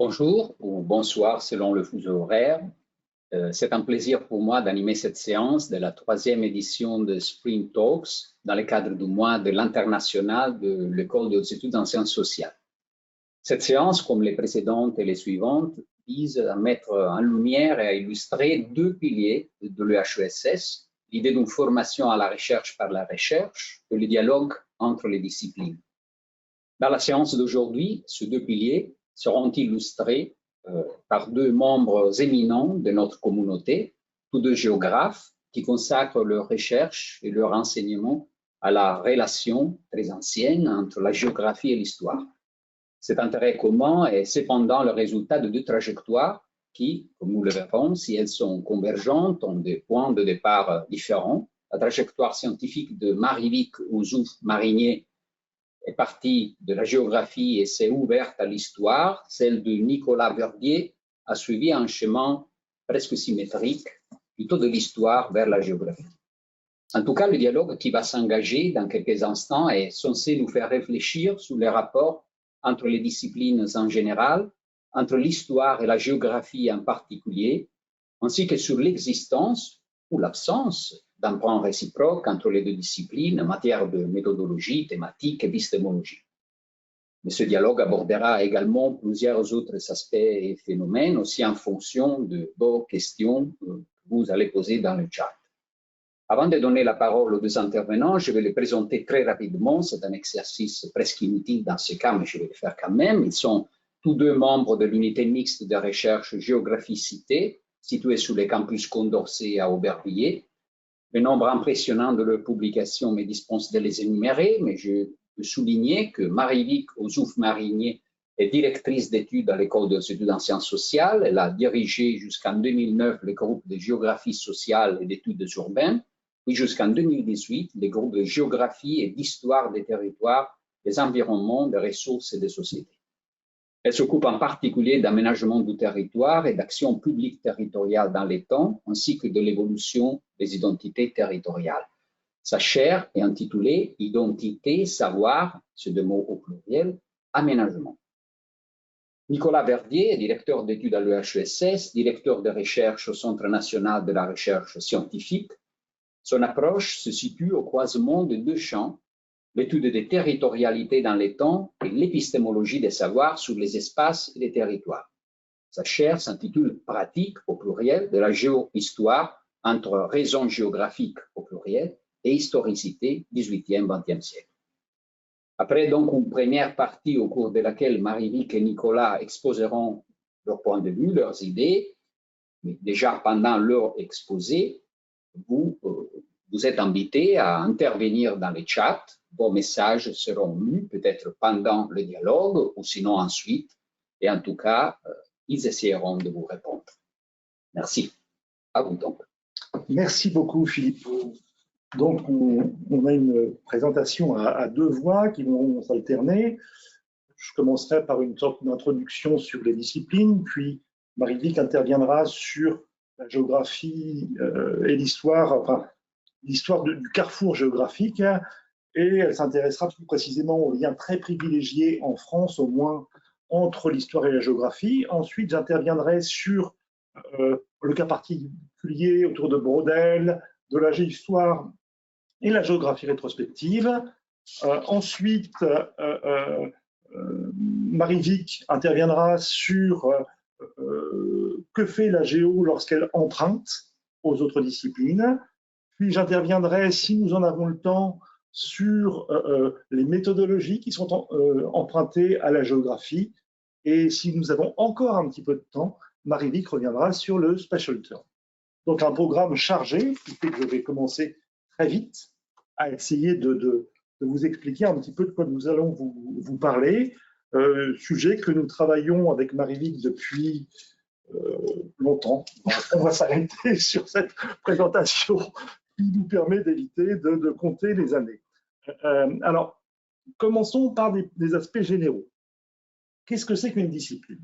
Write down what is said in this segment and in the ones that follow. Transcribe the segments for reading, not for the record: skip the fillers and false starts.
Bonjour ou bonsoir selon le fuseau horaire. C'est un plaisir pour moi d'animer cette séance de la 3e édition de Spring Talks dans le cadre du mois de l'international de l'École des hautes études en sciences sociales. Cette séance, comme les précédentes et les suivantes, vise à mettre en lumière et à illustrer deux piliers de l'EHESS, l'idée d'une formation à la recherche par la recherche et le dialogue entre les disciplines. Dans la séance d'aujourd'hui, ces deux piliers seront illustrés par deux membres éminents de notre communauté, tous deux géographes qui consacrent leur recherche et leur enseignement à la relation très ancienne entre la géographie et l'histoire. Cet intérêt commun est cependant le résultat de deux trajectoires qui, comme nous le verrons, si elles sont convergentes, ont des points de départ différents. La trajectoire scientifique de Marie-Vic Ozouf-Marinier est partie de la géographie et s'est ouverte à l'histoire. Celle de Nicolas Verdier a suivi un chemin presque symétrique, plutôt de l'histoire vers la géographie. En tout cas, le dialogue qui va s'engager dans quelques instants est censé nous faire réfléchir sur les rapports entre les disciplines en général, entre l'histoire et la géographie en particulier, ainsi que sur l'existence ou l'absence d'emprunt réciproque entre les deux disciplines en matière de méthodologie, thématique et épistémologie. Mais ce dialogue abordera également plusieurs autres aspects et phénomènes, aussi en fonction de vos questions que vous allez poser dans le chat. Avant de donner la parole aux deux intervenants, je vais les présenter très rapidement. C'est un exercice presque inutile dans ce cas, mais je vais le faire quand même. Ils sont tous deux membres de l'unité mixte de recherche géographie-cité, située sur le campus Condorcet à Aubervilliers. Le nombre impressionnant de leurs publications me dispense de les énumérer, mais je veux souligner que Marie-Vic Ozouf-Marinier est directrice d'études à l'École des études en sciences sociales. Elle a dirigé jusqu'en 2009 le groupe de géographie sociale et d'études urbaines, puis jusqu'en 2018 les groupes de géographie et d'histoire des territoires, des environnements, des ressources et des sociétés. Elle s'occupe en particulier d'aménagement du territoire et d'action publique territoriale dans les temps, ainsi que de l'évolution des identités territoriales. Sa chaire est intitulée « Identité, savoir », c'est deux mots au pluriel, aménagement. Nicolas Verdier est directeur d'études à l'EHESS, directeur de recherche au Centre national de la recherche scientifique. Son approche se situe au croisement de deux champs, l'étude des territorialités dans les temps et l'épistémologie des savoirs sur les espaces et les territoires. Sa chaire s'intitule « Pratique » au pluriel de la géohistoire entre raisons géographiques au pluriel et historicité 18e-20e siècle. Après donc une première partie au cours de laquelle Marie-Vic et Nicolas exposeront leur point de vue, leurs idées, mais déjà pendant leur exposé, vous êtes invités à intervenir dans le chat. Vos messages seront lus peut-être pendant le dialogue ou sinon ensuite. Et en tout cas, ils essaieront de vous répondre. Merci. À vous donc. Merci beaucoup, Philippe. Donc, on a une présentation à deux voix qui vont s'alterner. Je commencerai par une sorte d'introduction sur les disciplines, puis Marie-Vic interviendra sur la géographie et l'histoire, enfin, l'histoire du carrefour géographique, et elle s'intéressera plus précisément aux liens très privilégiés en France, au moins entre l'histoire et la géographie. Ensuite, j'interviendrai sur le cas particulier autour de Braudel, de la géohistoire et la géographie rétrospective. Ensuite, Marie-Vic interviendra sur que fait la géo lorsqu'elle emprunte aux autres disciplines. Puis j'interviendrai, si nous en avons le temps, sur les méthodologies qui sont empruntées à la géographie. Et si nous avons encore un petit peu de temps, Marie-Vic reviendra sur le Special Term. Donc un programme chargé, qui fait que je vais commencer très vite à essayer de vous expliquer un petit peu de quoi nous allons vous parler. Sujet que nous travaillons avec Marie-Vic depuis longtemps. On va s'arrêter sur cette présentation qui nous permet d'éviter de compter les années. Alors, commençons par des aspects généraux. Qu'est-ce que c'est qu'une discipline?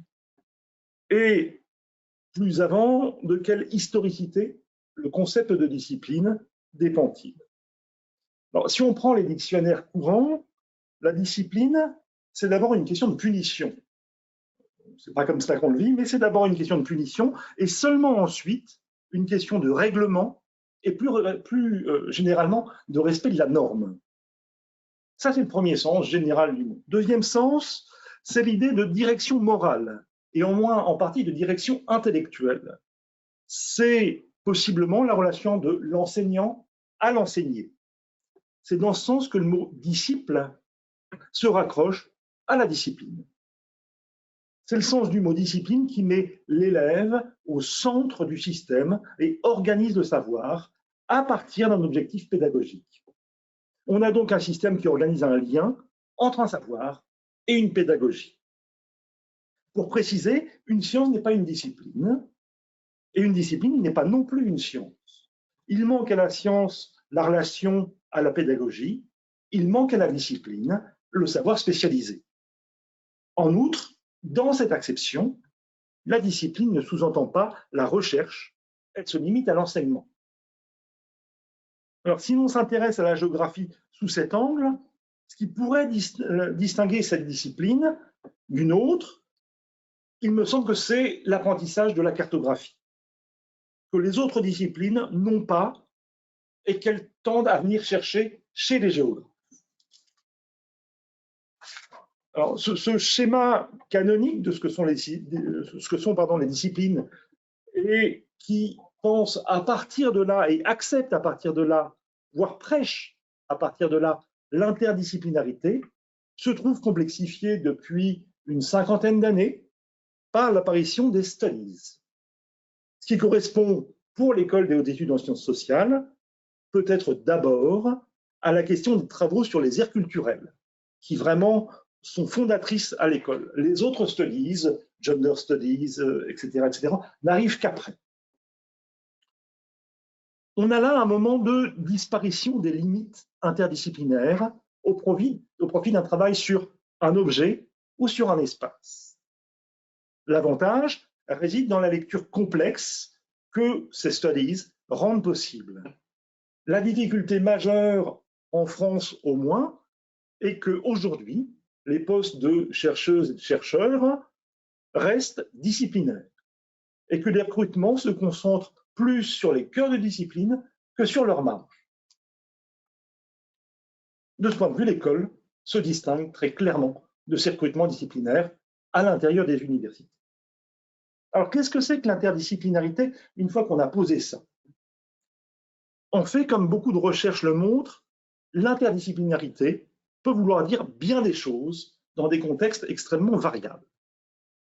Et plus avant, de quelle historicité le concept de discipline dépend-il? Alors, si on prend les dictionnaires courants, la discipline, c'est d'abord une question de punition. c'est pas comme ça qu'on le vit, mais c'est d'abord une question de punition et seulement ensuite une question de règlement et plus généralement de respect de la norme. Ça, c'est le premier sens général du mot. Deuxième sens, c'est l'idée de direction morale et en partie de direction intellectuelle. C'est possiblement la relation de l'enseignant à l'enseigné. C'est dans ce sens que le mot disciple se raccroche à la discipline. C'est le sens du mot discipline qui met l'élève au centre du système et organise le savoir à partir d'un objectif pédagogique. On a donc un système qui organise un lien entre un savoir et une pédagogie. Pour préciser, une science n'est pas une discipline, et une discipline n'est pas non plus une science. Il manque à la science la relation à la pédagogie, il manque à la discipline le savoir spécialisé. En outre, dans cette acception, la discipline ne sous-entend pas la recherche, elle se limite à l'enseignement. Alors, si l'on s'intéresse à la géographie sous cet angle, ce qui pourrait distinguer cette discipline d'une autre, il me semble que c'est l'apprentissage de la cartographie, que les autres disciplines n'ont pas et qu'elles tendent à venir chercher chez les géographes. Alors, ce schéma canonique de ce que sont les disciplines et qui pense à partir de là et accepte à partir de là, voire prêche à partir de là, l'interdisciplinarité, se trouve complexifié depuis une cinquantaine d'années par l'apparition des studies. Ce qui correspond pour l'école des hautes études en sciences sociales, peut-être d'abord à la question des travaux sur les aires culturelles, qui vraiment sont fondatrices à l'école. Les autres studies, gender studies, etc., n'arrivent qu'après. On a là un moment de disparition des limites interdisciplinaires au profit d'un travail sur un objet ou sur un espace. L'avantage réside dans la lecture complexe que ces studies rendent possible. La difficulté majeure, en France au moins, est qu'aujourd'hui, les postes de chercheuses et de chercheurs restent disciplinaires et que les recrutements se concentrent plus sur les cœurs de discipline que sur leur marge. De ce point de vue, l'école se distingue très clairement de ces recrutements disciplinaires à l'intérieur des universités. Alors, qu'est-ce que c'est que l'interdisciplinarité une fois qu'on a posé ça? En fait, comme beaucoup de recherches le montrent, l'interdisciplinarité peut vouloir dire bien des choses dans des contextes extrêmement variables.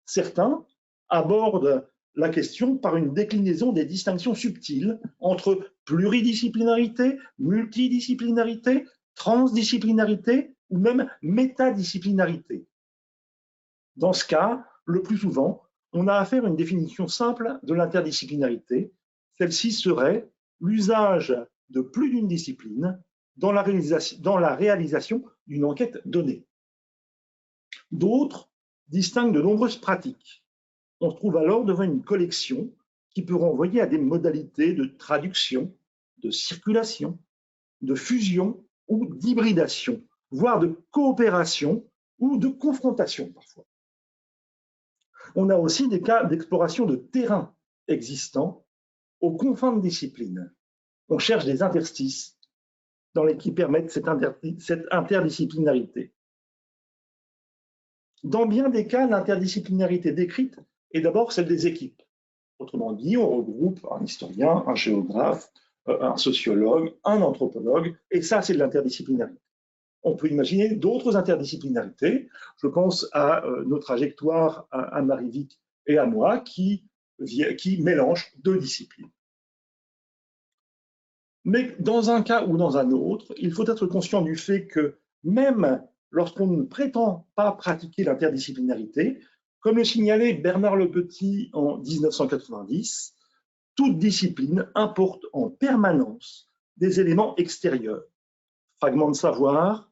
Certains abordent la question par une déclinaison des distinctions subtiles entre pluridisciplinarité, multidisciplinarité, transdisciplinarité ou même métadisciplinarité. Dans ce cas, le plus souvent, on a affaire à une définition simple de l'interdisciplinarité. Celle-ci serait l'usage de plus d'une discipline dans la réalisation d'une enquête donnée. D'autres distinguent de nombreuses pratiques. On se trouve alors devant une collection qui peut renvoyer à des modalités de traduction, de circulation, de fusion ou d'hybridation, voire de coopération ou de confrontation parfois. On a aussi des cas d'exploration de terrain existants aux confins de disciplines. On cherche des interstices qui permettent cette interdisciplinarité. Dans bien des cas, l'interdisciplinarité décrite est d'abord celle des équipes. Autrement dit, on regroupe un historien, un géographe, un sociologue, un anthropologue, et ça, c'est de l'interdisciplinarité. On peut imaginer d'autres interdisciplinarités. Je pense à nos trajectoires, à Marie-Vic et à moi, qui mélangent deux disciplines. Mais dans un cas ou dans un autre, il faut être conscient du fait que même lorsqu'on ne prétend pas pratiquer l'interdisciplinarité, comme le signalait Bernard Lepetit en 1990, toute discipline importe en permanence des éléments extérieurs, fragments de savoir,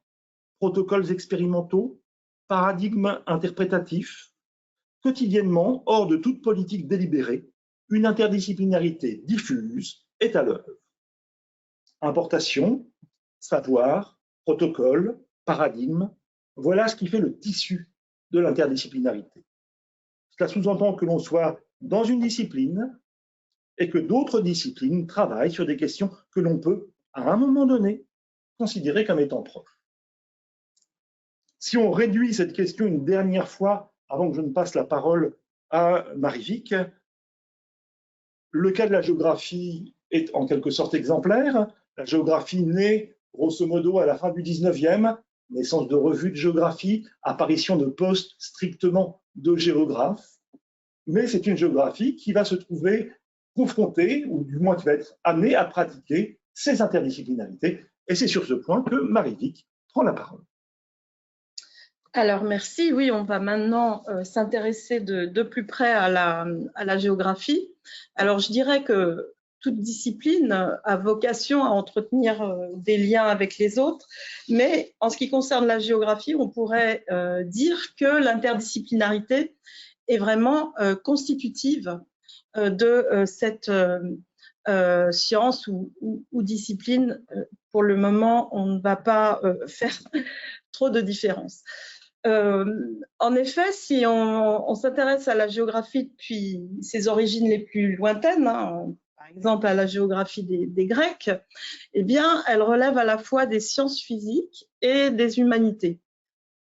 protocoles expérimentaux, paradigmes interprétatifs. Quotidiennement, hors de toute politique délibérée, une interdisciplinarité diffuse est à l'œuvre. Importation, savoir, protocole, paradigme, voilà ce qui fait le tissu de l'interdisciplinarité. Cela sous-entend que l'on soit dans une discipline et que d'autres disciplines travaillent sur des questions que l'on peut, à un moment donné, considérer comme étant proches. Si on réduit cette question une dernière fois, avant que je ne passe la parole à Marie-Vic, le cas de la géographie est en quelque sorte exemplaire. La géographie naît, grosso modo, à la fin du 19e, naissance de revues de géographie, apparition de postes strictement de géographes, mais c'est une géographie qui va se trouver confrontée, ou du moins qui va être amenée à pratiquer ces interdisciplinarités. Et c'est sur ce point que Marie-Vic prend la parole. Alors, merci. Oui, on va maintenant s'intéresser de plus près à la géographie. Alors, je dirais que toute discipline a vocation à entretenir des liens avec les autres, mais en ce qui concerne la géographie, on pourrait dire que l'interdisciplinarité est vraiment constitutive de cette science ou discipline. Pour le moment, on ne va pas faire trop de différence. En effet, si on s'intéresse à la géographie depuis ses origines les plus lointaines, hein, par exemple à la géographie des Grecs, eh bien, elle relève à la fois des sciences physiques et des humanités.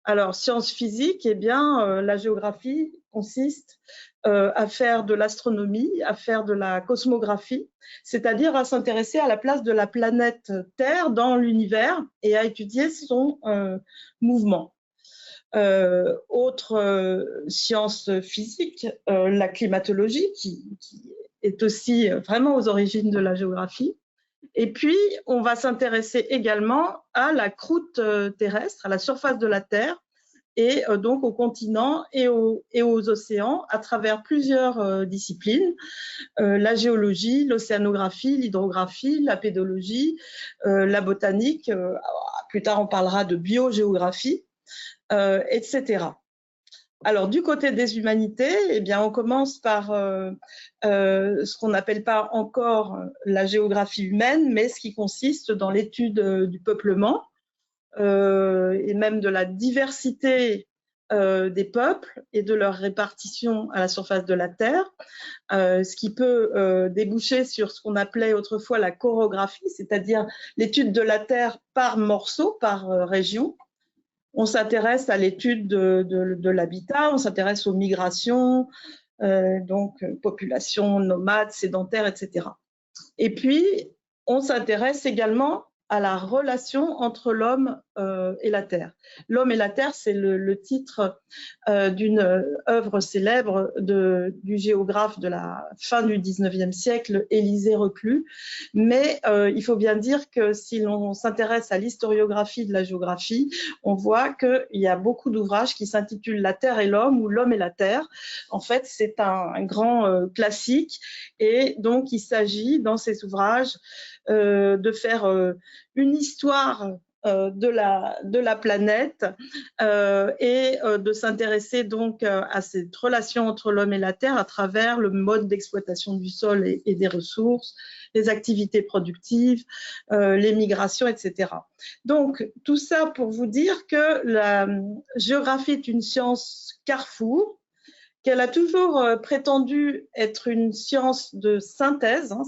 Alors, sciences physiques, eh bien, la géographie consiste à faire de l'astronomie, à faire de la cosmographie, c'est-à-dire à s'intéresser à la place de la planète Terre dans l'univers et à étudier son mouvement. Autre science physique, la climatologie, qui est aussi vraiment aux origines de la géographie. Et puis, on va s'intéresser également à la croûte terrestre, à la surface de la Terre, et donc aux continents et aux océans à travers plusieurs disciplines, la géologie, l'océanographie, l'hydrographie, la pédologie, la botanique, plus tard on parlera de biogéographie, etc. Alors, du côté des humanités, eh bien, on commence par ce qu'on n'appelle pas encore la géographie humaine, mais ce qui consiste dans l'étude du peuplement et même de la diversité des peuples et de leur répartition à la surface de la Terre, ce qui peut déboucher sur ce qu'on appelait autrefois la chorographie, c'est-à-dire l'étude de la Terre par morceaux, par région. On s'intéresse à l'étude de l'habitat, on s'intéresse aux migrations, donc population nomade, sédentaire, etc. Et puis, on s'intéresse également à la relation entre l'homme et la terre. L'homme et la terre, c'est le titre d'une œuvre célèbre du géographe de la fin du 19e siècle, Élisée Reclus. Mais il faut bien dire que si l'on s'intéresse à l'historiographie de la géographie, on voit qu'il y a beaucoup d'ouvrages qui s'intitulent La Terre et l'homme ou L'homme et la terre. En fait, c'est un grand classique et donc il s'agit dans ces ouvrages de faire une histoire de la planète et de s'intéresser donc à cette relation entre l'homme et la terre à travers le mode d'exploitation du sol et des ressources, les activités productives, les migrations, etc. Donc, tout ça pour vous dire que la géographie est une science carrefour, qu'elle a toujours prétendu être une science de synthèse, hein,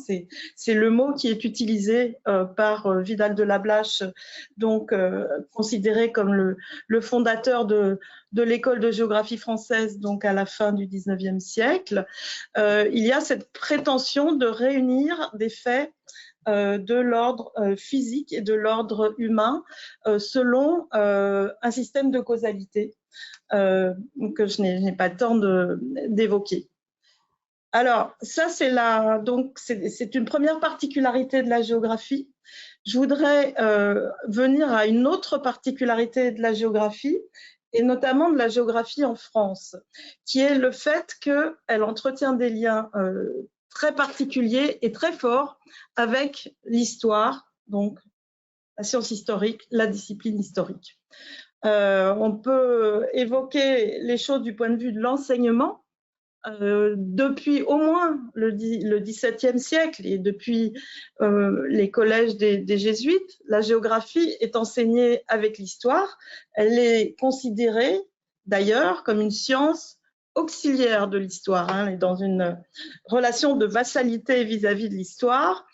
c'est le mot qui est utilisé par Vidal de Lablache, donc considéré comme le fondateur de l'école de géographie française, donc à la fin du 19e siècle. Il y a cette prétention de réunir des faits de l'ordre physique et de l'ordre humain selon un système de causalité que je n'ai pas le temps d'évoquer. Alors, ça, c'est une première particularité de la géographie. Je voudrais venir à une autre particularité de la géographie, et notamment de la géographie en France, qui est le fait qu'elle entretient des liens très particuliers et très forts avec l'histoire, donc la science historique, la discipline historique. On peut évoquer les choses du point de vue de l'enseignement. Depuis au moins le XVIIe siècle et depuis les collèges des jésuites, la géographie est enseignée avec l'histoire. Elle est considérée d'ailleurs comme une science auxiliaire de l'histoire, hein, dans une relation de vassalité vis-à-vis de l'histoire.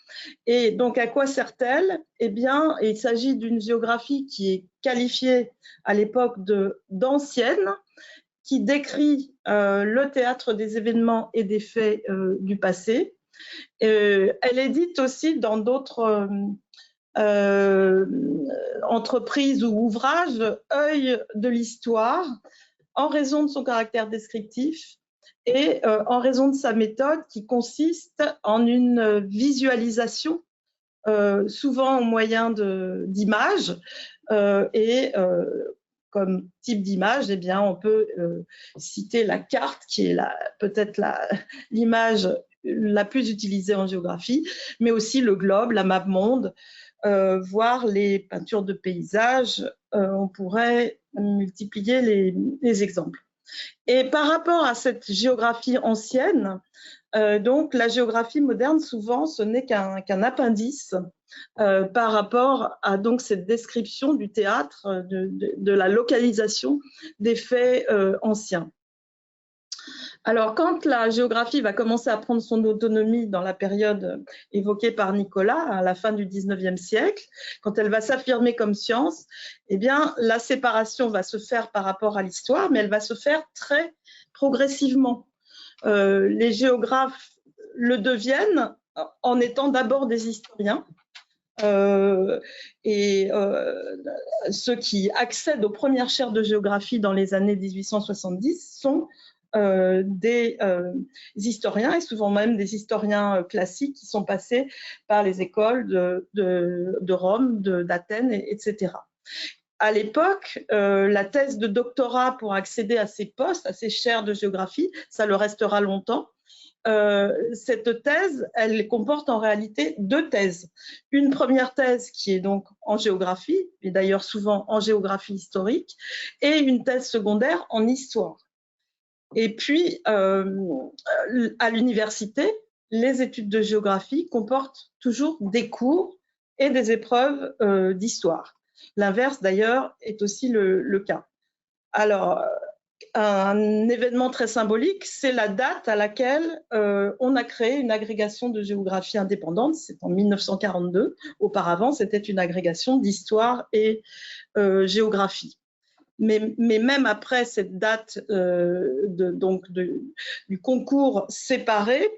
Et donc, à quoi sert-elle? Eh bien, il s'agit d'une géographie qui est qualifiée à l'époque d'ancienne, qui décrit le théâtre des événements et des faits du passé. Elle est dite aussi dans d'autres entreprises ou ouvrages, œil de l'histoire, en raison de son caractère descriptif et en raison de sa méthode qui consiste en une visualisation, souvent au moyen d'images, et comme type d'image, eh bien, on peut citer la carte, qui est peut-être l'image la plus utilisée en géographie, mais aussi le globe, la map monde, voire les peintures de paysages. On pourrait multiplier les exemples. Et par rapport à cette géographie ancienne, donc la géographie moderne, souvent, ce n'est qu'un appendice par rapport à donc cette description du théâtre, de la localisation des faits anciens. Alors, quand la géographie va commencer à prendre son autonomie dans la période évoquée par Nicolas, à la fin du 19e siècle, quand elle va s'affirmer comme science, eh bien, la séparation va se faire par rapport à l'histoire, mais elle va se faire très progressivement. Les géographes le deviennent en étant d'abord des historiens. Ceux qui accèdent aux premières chaires de géographie dans les années 1870 sont des historiens, et souvent même des historiens classiques qui sont passés par les écoles de Rome, d'Athènes, etc. À l'époque, la thèse de doctorat pour accéder à ces postes, à ces chaires de géographie, ça le restera longtemps. Cette thèse, elle comporte en réalité deux thèses. Une première thèse qui est donc en géographie, et d'ailleurs souvent en géographie historique, et une thèse secondaire en histoire. Et puis, à l'université, les études de géographie comportent toujours des cours et des épreuves d'histoire. L'inverse, d'ailleurs, est aussi le cas. Alors, un événement très symbolique, c'est la date à laquelle on a créé une agrégation de géographie indépendante. C'est en 1942. Auparavant, c'était une agrégation d'histoire et géographie. Mais même après cette date du concours séparé,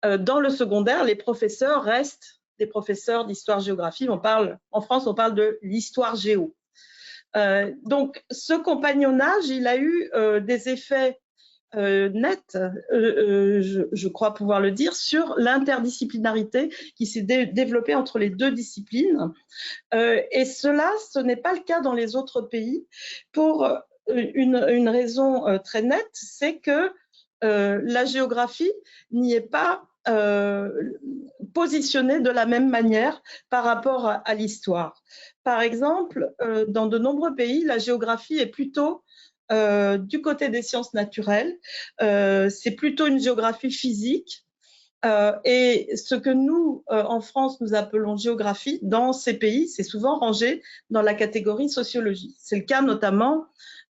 dans le secondaire, les professeurs restent des professeurs d'histoire-géographie. En France, on parle de l'histoire-géo. Donc, ce compagnonnage, il a eu des effets nets, je crois pouvoir le dire, sur l'interdisciplinarité qui s'est développée entre les deux disciplines. Et cela, ce n'est pas le cas dans les autres pays pour une raison très nette, c'est que la géographie n'y est pas positionnée de la même manière par rapport à l'histoire. Par exemple, dans de nombreux pays, la géographie est plutôt du côté des sciences naturelles, c'est plutôt une géographie physique, et ce que nous, en France, nous appelons géographie, dans ces pays, c'est souvent rangé dans la catégorie sociologie. C'est le cas notamment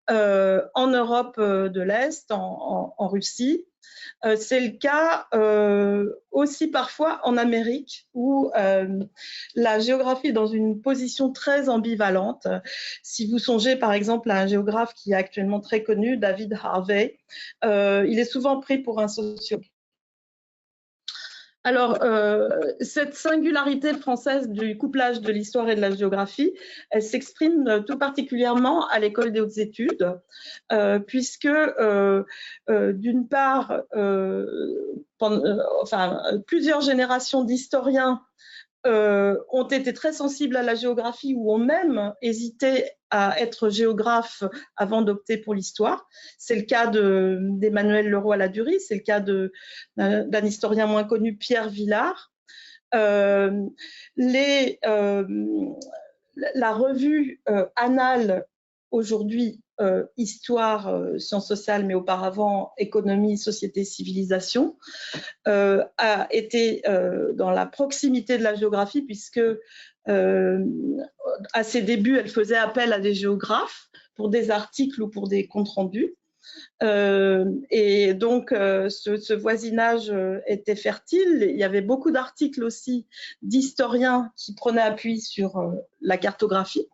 en Europe de l'Est, en Russie. C'est le cas aussi parfois en Amérique, où la géographie est dans une position très ambivalente. Si vous songez par exemple à un géographe qui est actuellement très connu, David Harvey, il est souvent pris pour un sociologue. Alors, cette singularité française du couplage de l'histoire et de la géographie, elle s'exprime tout particulièrement à l'École des hautes études, puisque d'une part, plusieurs générations d'historiens ont été très sensibles à la géographie ou ont même hésité à être géographes avant d'opter pour l'histoire. C'est le cas d'Emmanuel Leroy-Ladurie, c'est le cas d'un historien moins connu, Pierre Villard. La revue Annales, aujourd'hui Histoire, Sciences sociales, mais auparavant Économie, Société, Civilisation, a été dans la proximité de la géographie, puisque à ses débuts, elle faisait appel à des géographes pour des articles ou pour des comptes rendus. Et donc, ce voisinage était fertile. Il y avait beaucoup d'articles aussi d'historiens qui prenaient appui sur la cartographie.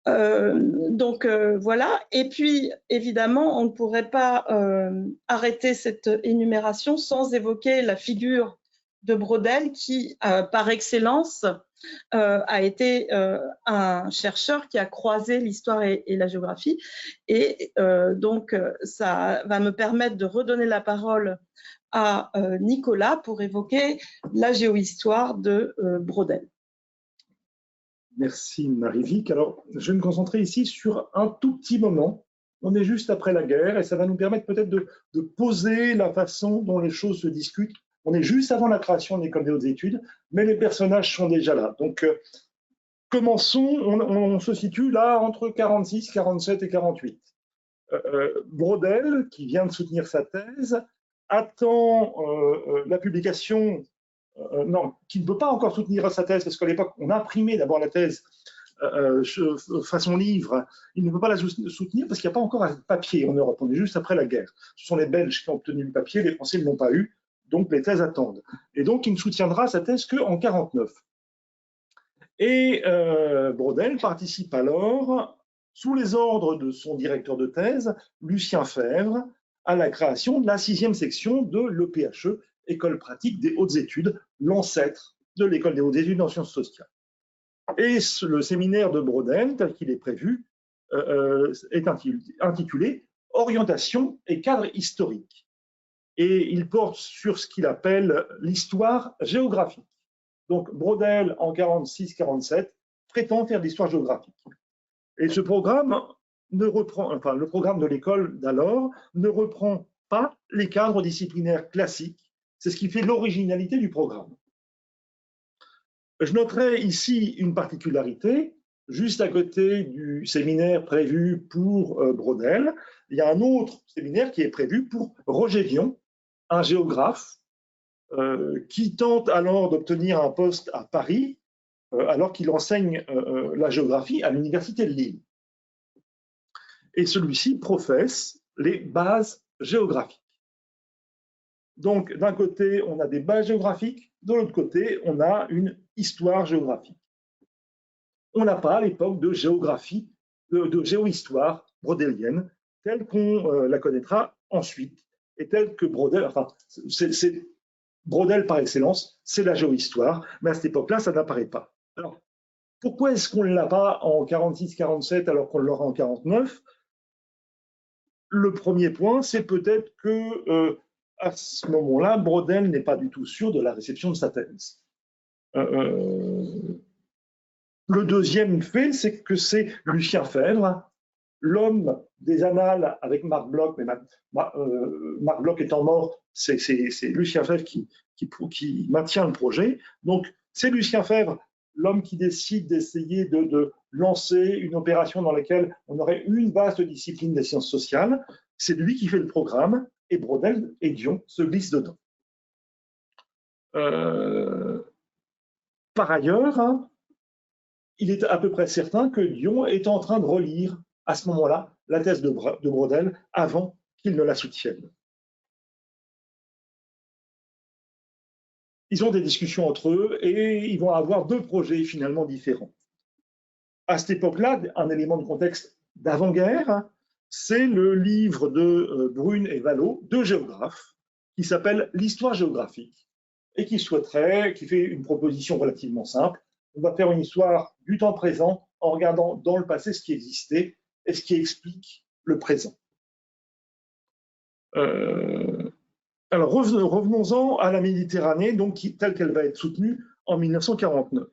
Donc voilà. Et puis, évidemment, on ne pourrait pas arrêter cette énumération sans évoquer la figure de Braudel qui, par excellence, a été un chercheur qui a croisé l'histoire et la géographie. Et donc, ça va me permettre de redonner la parole à Nicolas pour évoquer la géohistoire de Braudel. Merci Marie-Vic. Alors, je vais me concentrer ici sur un tout petit moment. On est juste après la guerre et ça va nous permettre peut-être de poser la façon dont les choses se discutent. On est juste avant la création de l'École des hautes études, mais les personnages sont déjà là. Donc, commençons. On se situe là entre 46, 47 et 48. Braudel, qui vient de soutenir sa thèse, attend la publication. Non, qui ne peut pas encore soutenir sa thèse, parce qu'à l'époque, on imprimait d'abord la thèse façon livre. Il ne peut pas la soutenir parce qu'il n'y a pas encore un papier en Europe. On est juste après la guerre. Ce sont les Belges qui ont obtenu le papier, les Français ne l'ont pas eu, donc les thèses attendent. Et donc, il ne soutiendra sa thèse qu'en 49. Et Braudel participe alors, sous les ordres de son directeur de thèse, Lucien Febvre, à la création de la 6e section de l'EPHE, École pratique des hautes études, l'ancêtre de l'École des hautes études en sciences sociales. Et le séminaire de Braudel, tel qu'il est prévu, est intitulé « Orientation et cadre historique ». Et il porte sur ce qu'il appelle l'histoire géographique. Donc Braudel, en 46-47, prétend faire de l'histoire géographique. Et ce programme ne reprend, enfin le programme de l'école d'alors ne reprend pas les cadres disciplinaires classiques. C'est ce qui fait l'originalité du programme. Je noterai ici une particularité. Juste à côté du séminaire prévu pour Braudel, il y a un autre séminaire qui est prévu pour Roger Vion, un géographe qui tente alors d'obtenir un poste à Paris alors qu'il enseigne la géographie à l'université de Lille. Et celui-ci professe les bases géographiques. Donc, d'un côté, on a des bases géographiques, de l'autre côté, on a une histoire géographique. On n'a pas à l'époque de géographie, de géohistoire brodélienne, telle qu'on la connaîtra ensuite, et telle que Braudel, enfin, c'est Braudel par excellence, c'est la géohistoire, mais à cette époque-là, ça n'apparaît pas. Alors, pourquoi est-ce qu'on ne l'a pas en 46-47 alors qu'on l'aura en 49? Le premier point, c'est peut-être que à ce moment-là, Braudel n'est pas du tout sûr de la réception de sa thèse. Le deuxième fait, c'est que c'est Lucien Febvre, l'homme des annales avec Marc Bloch, mais Marc Bloch étant mort, c'est Lucien Febvre qui maintient le projet. Donc, c'est Lucien Febvre, l'homme qui décide d'essayer de lancer une opération dans laquelle on aurait une vaste discipline des sciences sociales. C'est lui qui fait le programme, et Braudel et Dion se glissent dedans. Par ailleurs, hein, il est à peu près certain que Dion est en train de relire à ce moment-là la thèse de Braudel avant qu'il ne la soutienne. Ils ont des discussions entre eux et ils vont avoir deux projets finalement différents. À cette époque-là, un élément de contexte d'avant-guerre, c'est le livre de Brune et Vallot, deux géographes, qui s'appelle L'histoire géographique, et qui fait une proposition relativement simple. On va faire une histoire du temps présent en regardant dans le passé ce qui existait et ce qui explique le présent. Alors revenons-en à la Méditerranée, donc telle qu'elle va être soutenue en 1949.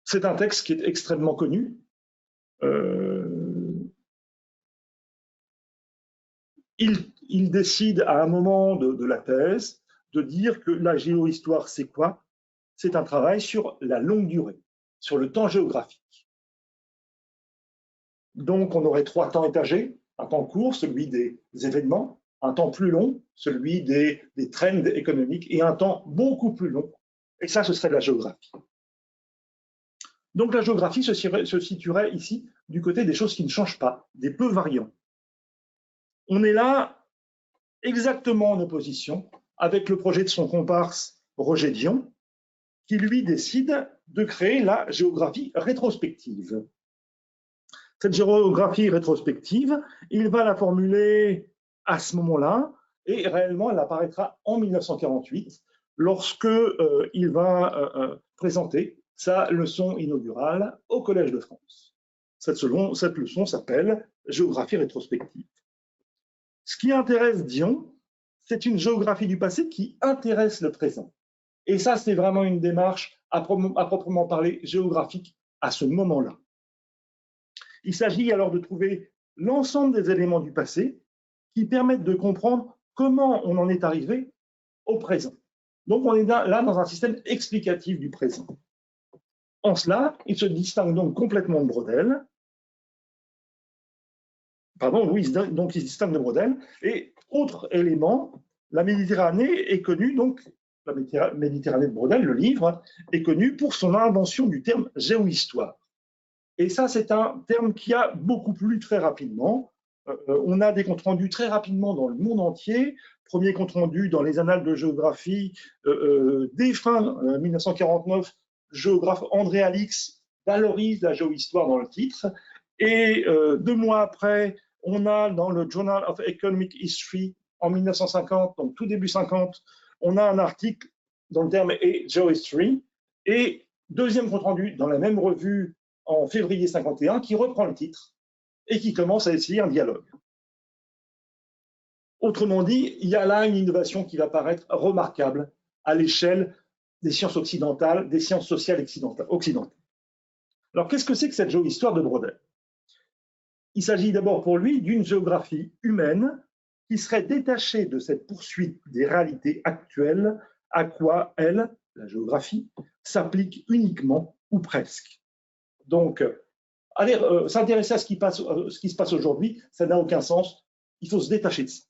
C'est un texte qui est extrêmement connu. Il décide à un moment de la thèse de dire que la géohistoire, c'est quoi? C'est un travail sur la longue durée, sur le temps géographique. Donc, on aurait trois temps étagés, un temps court, celui des événements, un temps plus long, celui des trends économiques, et un temps beaucoup plus long, et ça, ce serait de la géographie. Donc la géographie se situerait ici du côté des choses qui ne changent pas, des peu variants. On est là exactement en opposition avec le projet de son comparse Roger Dion, qui lui décide de créer la géographie rétrospective. Cette géographie rétrospective, il va la formuler à ce moment-là, et réellement elle apparaîtra en 1948, lorsque il va présenter sa leçon inaugurale au Collège de France. Cette leçon s'appelle Géographie rétrospective. Ce qui intéresse Dion, c'est une géographie du passé qui intéresse le présent. Et ça, c'est vraiment une démarche à proprement parler géographique à ce moment-là. Il s'agit alors de trouver l'ensemble des éléments du passé qui permettent de comprendre comment on en est arrivé au présent. Donc, on est là dans un système explicatif du présent. En cela, il se distingue donc complètement de Braudel. Donc il se distingue de Braudel. Et autre élément, la Méditerranée est connue, donc la Méditerranée de Braudel, le livre, est connu pour son invention du terme géohistoire. Et ça, c'est un terme qui a beaucoup plu très rapidement. On a des comptes rendus très rapidement dans le monde entier. Premier compte rendu dans les annales de géographie dès fin 1949, le géographe André Alix valorise la géohistoire dans le titre. Et 2 mois après, on a dans le Journal of Economic History en 1950, donc tout début 50, on a un article dont le terme est Geohistory. Et deuxième compte rendu dans la même revue en février 51 qui reprend le titre et qui commence à essayer un dialogue. Autrement dit, il y a là une innovation qui va paraître remarquable à l'échelle des sciences occidentales, des sciences sociales occidentales. Alors, qu'est-ce que c'est que cette géohistoire de Braudel? Il s'agit d'abord pour lui d'une géographie humaine qui serait détachée de cette poursuite des réalités actuelles à quoi elle, la géographie, s'applique uniquement ou presque. Donc, s'intéresser à ce qui se passe aujourd'hui, ça n'a aucun sens. Il faut se détacher de ça.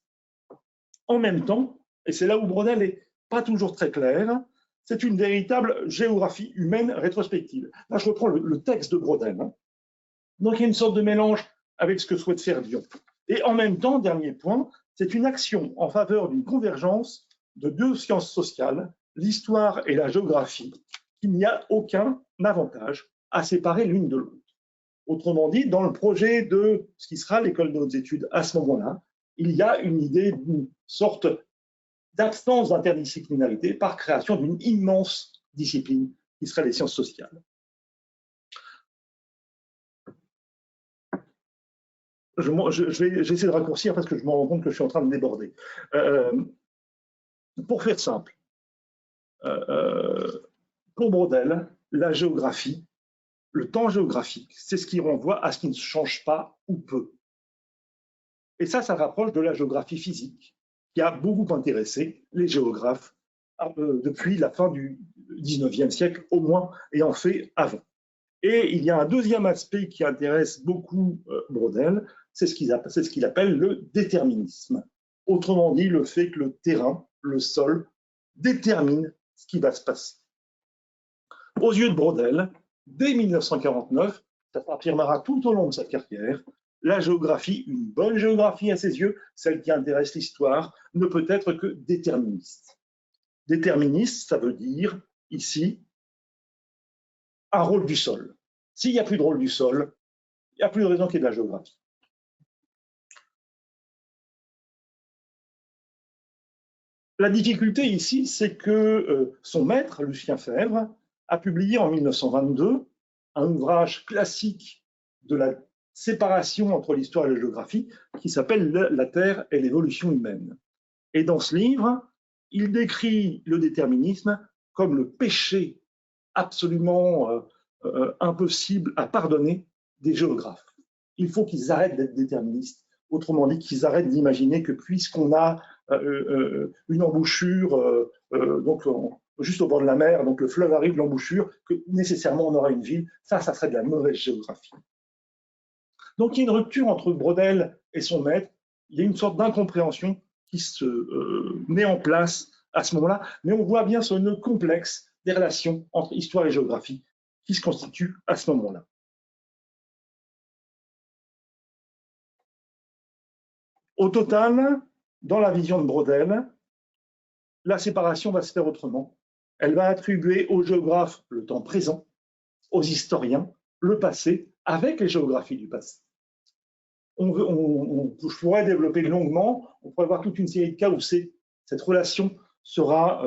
En même temps, et c'est là où Braudel n'est pas toujours très clair, c'est une véritable géographie humaine rétrospective. Là, je reprends le texte de Braudel. Donc, il y a une sorte de mélange avec ce que souhaite faire Dion. Et en même temps, dernier point, c'est une action en faveur d'une convergence de 2 sciences sociales, l'histoire et la géographie, qu'il n'y a aucun avantage à séparer l'une de l'autre. Autrement dit, dans le projet de ce qui sera l'école de hautes études à ce moment-là, il y a une idée d'une sorte d'absence d'interdisciplinarité par création d'une immense discipline qui serait les sciences sociales. J'essaie de raccourcir parce que je me rends compte que je suis en train de déborder. Pour faire simple, pour Braudel, la géographie, le temps géographique, c'est ce qui renvoie à ce qui ne change pas ou peu. Et ça rapproche de la géographie physique, qui a beaucoup intéressé les géographes depuis la fin du 19e siècle, au moins, et en fait avant. Et il y a un deuxième aspect qui intéresse beaucoup Braudel, c'est ce qu'il appelle le déterminisme. Autrement dit, le fait que le terrain, le sol, détermine ce qui va se passer. Aux yeux de Braudel, dès 1949, ça s'affirmera tout au long de sa carrière, la géographie, une bonne géographie à ses yeux, celle qui intéresse l'histoire, ne peut être que déterministe. Déterministe, ça veut dire, ici, un rôle du sol. S'il n'y a plus de rôle du sol, il n'y a plus de raison qu'il y ait de la géographie. La difficulté ici, c'est que son maître, Lucien Febvre, a publié en 1922 un ouvrage classique de la séparation entre l'histoire et la géographie qui s'appelle La Terre et l'évolution humaine. Et dans ce livre, il décrit le déterminisme comme le péché absolument impossible à pardonner des géographes. Il faut qu'ils arrêtent d'être déterministes, autrement dit qu'ils arrêtent d'imaginer que puisqu'on a une embouchure donc juste au bord de la mer, donc le fleuve arrive, l'embouchure, que nécessairement on aura une ville, ça serait de la mauvaise géographie. Donc il y a une rupture entre Braudel et son maître, il y a une sorte d'incompréhension qui se met en place à ce moment-là, mais on voit bien ce nœud complexe des relations entre histoire et géographie qui se constitue à ce moment-là. Au total, dans la vision de Braudel, la séparation va se faire autrement. Elle va attribuer aux géographes le temps présent, aux historiens le passé, avec les géographies du passé. Je pourrais développer longuement, on pourrait voir toute une série de cas où cette relation sera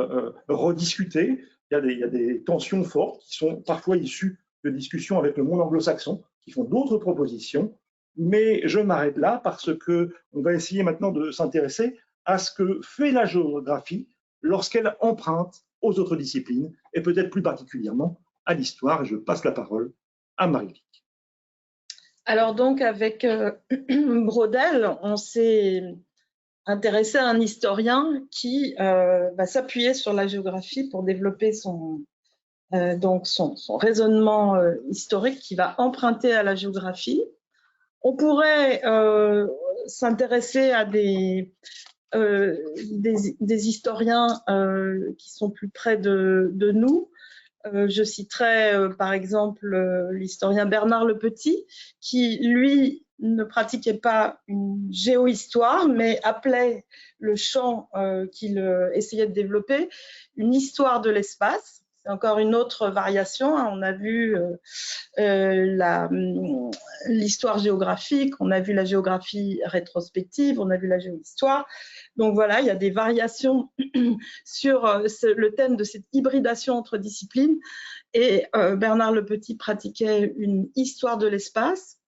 rediscutée. Il y a des tensions fortes qui sont parfois issues de discussions avec le monde anglo-saxon, qui font d'autres propositions. Mais je m'arrête là parce qu'on va essayer maintenant de s'intéresser à ce que fait la géographie lorsqu'elle emprunte aux autres disciplines, et peut-être plus particulièrement à l'histoire. Et je passe la parole à Marie-Vic. Alors donc, avec Braudel, on s'est intéressé à un historien qui va s'appuyer sur la géographie pour développer son raisonnement historique qui va emprunter à la géographie. On pourrait s'intéresser à des historiens qui sont plus près de nous. Je citerai par exemple l'historien Bernard Le Petit, qui lui ne pratiquait pas une géohistoire, mais appelait le champ qu'il essayait de développer une histoire de l'espace. C'est encore une autre variation. On a vu l'histoire géographique, on a vu la géographie rétrospective, on a vu la géohistoire. Donc voilà, il y a des variations sur le thème de cette hybridation entre disciplines. Et Bernard Le Petit pratiquait une histoire de l'espace.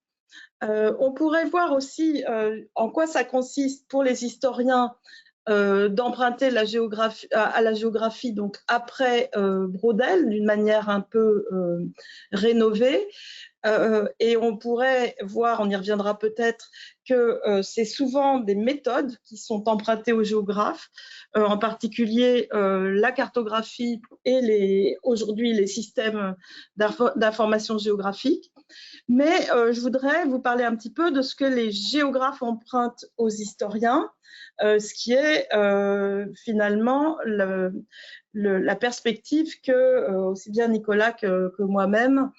On pourrait voir aussi en quoi ça consiste pour les historiens d'emprunter à la géographie donc après Braudel d'une manière un peu rénovée. Et on pourrait voir, on y reviendra peut-être, que c'est souvent des méthodes qui sont empruntées aux géographes, en particulier la cartographie et aujourd'hui les systèmes d'information géographique. Mais je voudrais vous parler un petit peu de ce que les géographes empruntent aux historiens, ce qui est finalement la perspective que aussi bien Nicolas que moi-même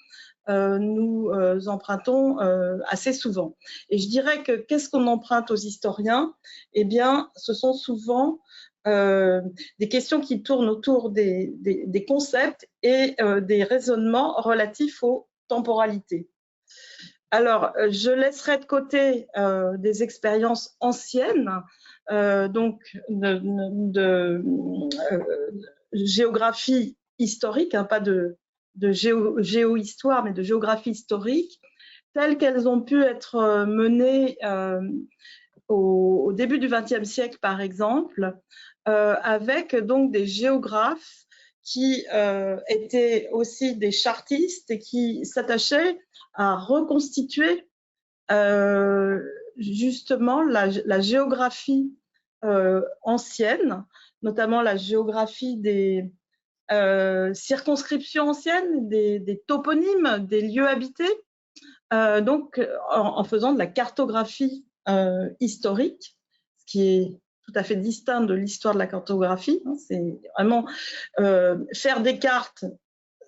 nous empruntons assez souvent. Et je dirais que qu'est-ce qu'on emprunte aux historiens? Eh bien, ce sont souvent des questions qui tournent autour des concepts et des raisonnements relatifs aux temporalités. Alors, je laisserai de côté des expériences anciennes, donc de géographie historique, hein, pas de géohistoire, mais de géographie historique, telles qu'elles ont pu être menées au début du XXe siècle, par exemple, avec donc des géographes qui étaient aussi des chartistes et qui s'attachaient à reconstituer justement la géographie ancienne, notamment la géographie des circonscriptions anciennes, des toponymes, des lieux habités, donc en faisant de la cartographie historique, ce qui est tout à fait distinct de l'histoire de la cartographie. C'est vraiment faire des cartes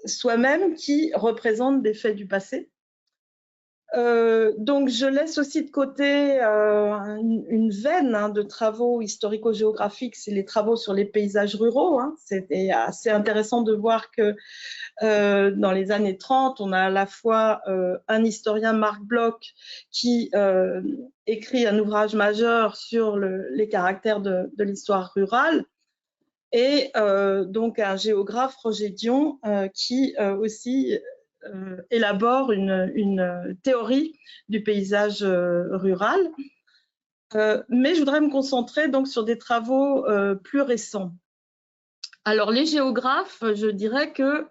soi-même qui représentent des faits du passé. Donc, je laisse aussi de côté une veine de travaux historico-géographiques, c'est les travaux sur les paysages ruraux. C'était assez intéressant de voir que dans les années 30, on a à la fois un historien, Marc Bloch, qui écrit un ouvrage majeur sur les caractères de l'histoire rurale, et donc un géographe, Roger Dion, qui aussi élabore une théorie du paysage rural. Mais je voudrais me concentrer donc sur des travaux plus récents. Alors, les géographes, je dirais que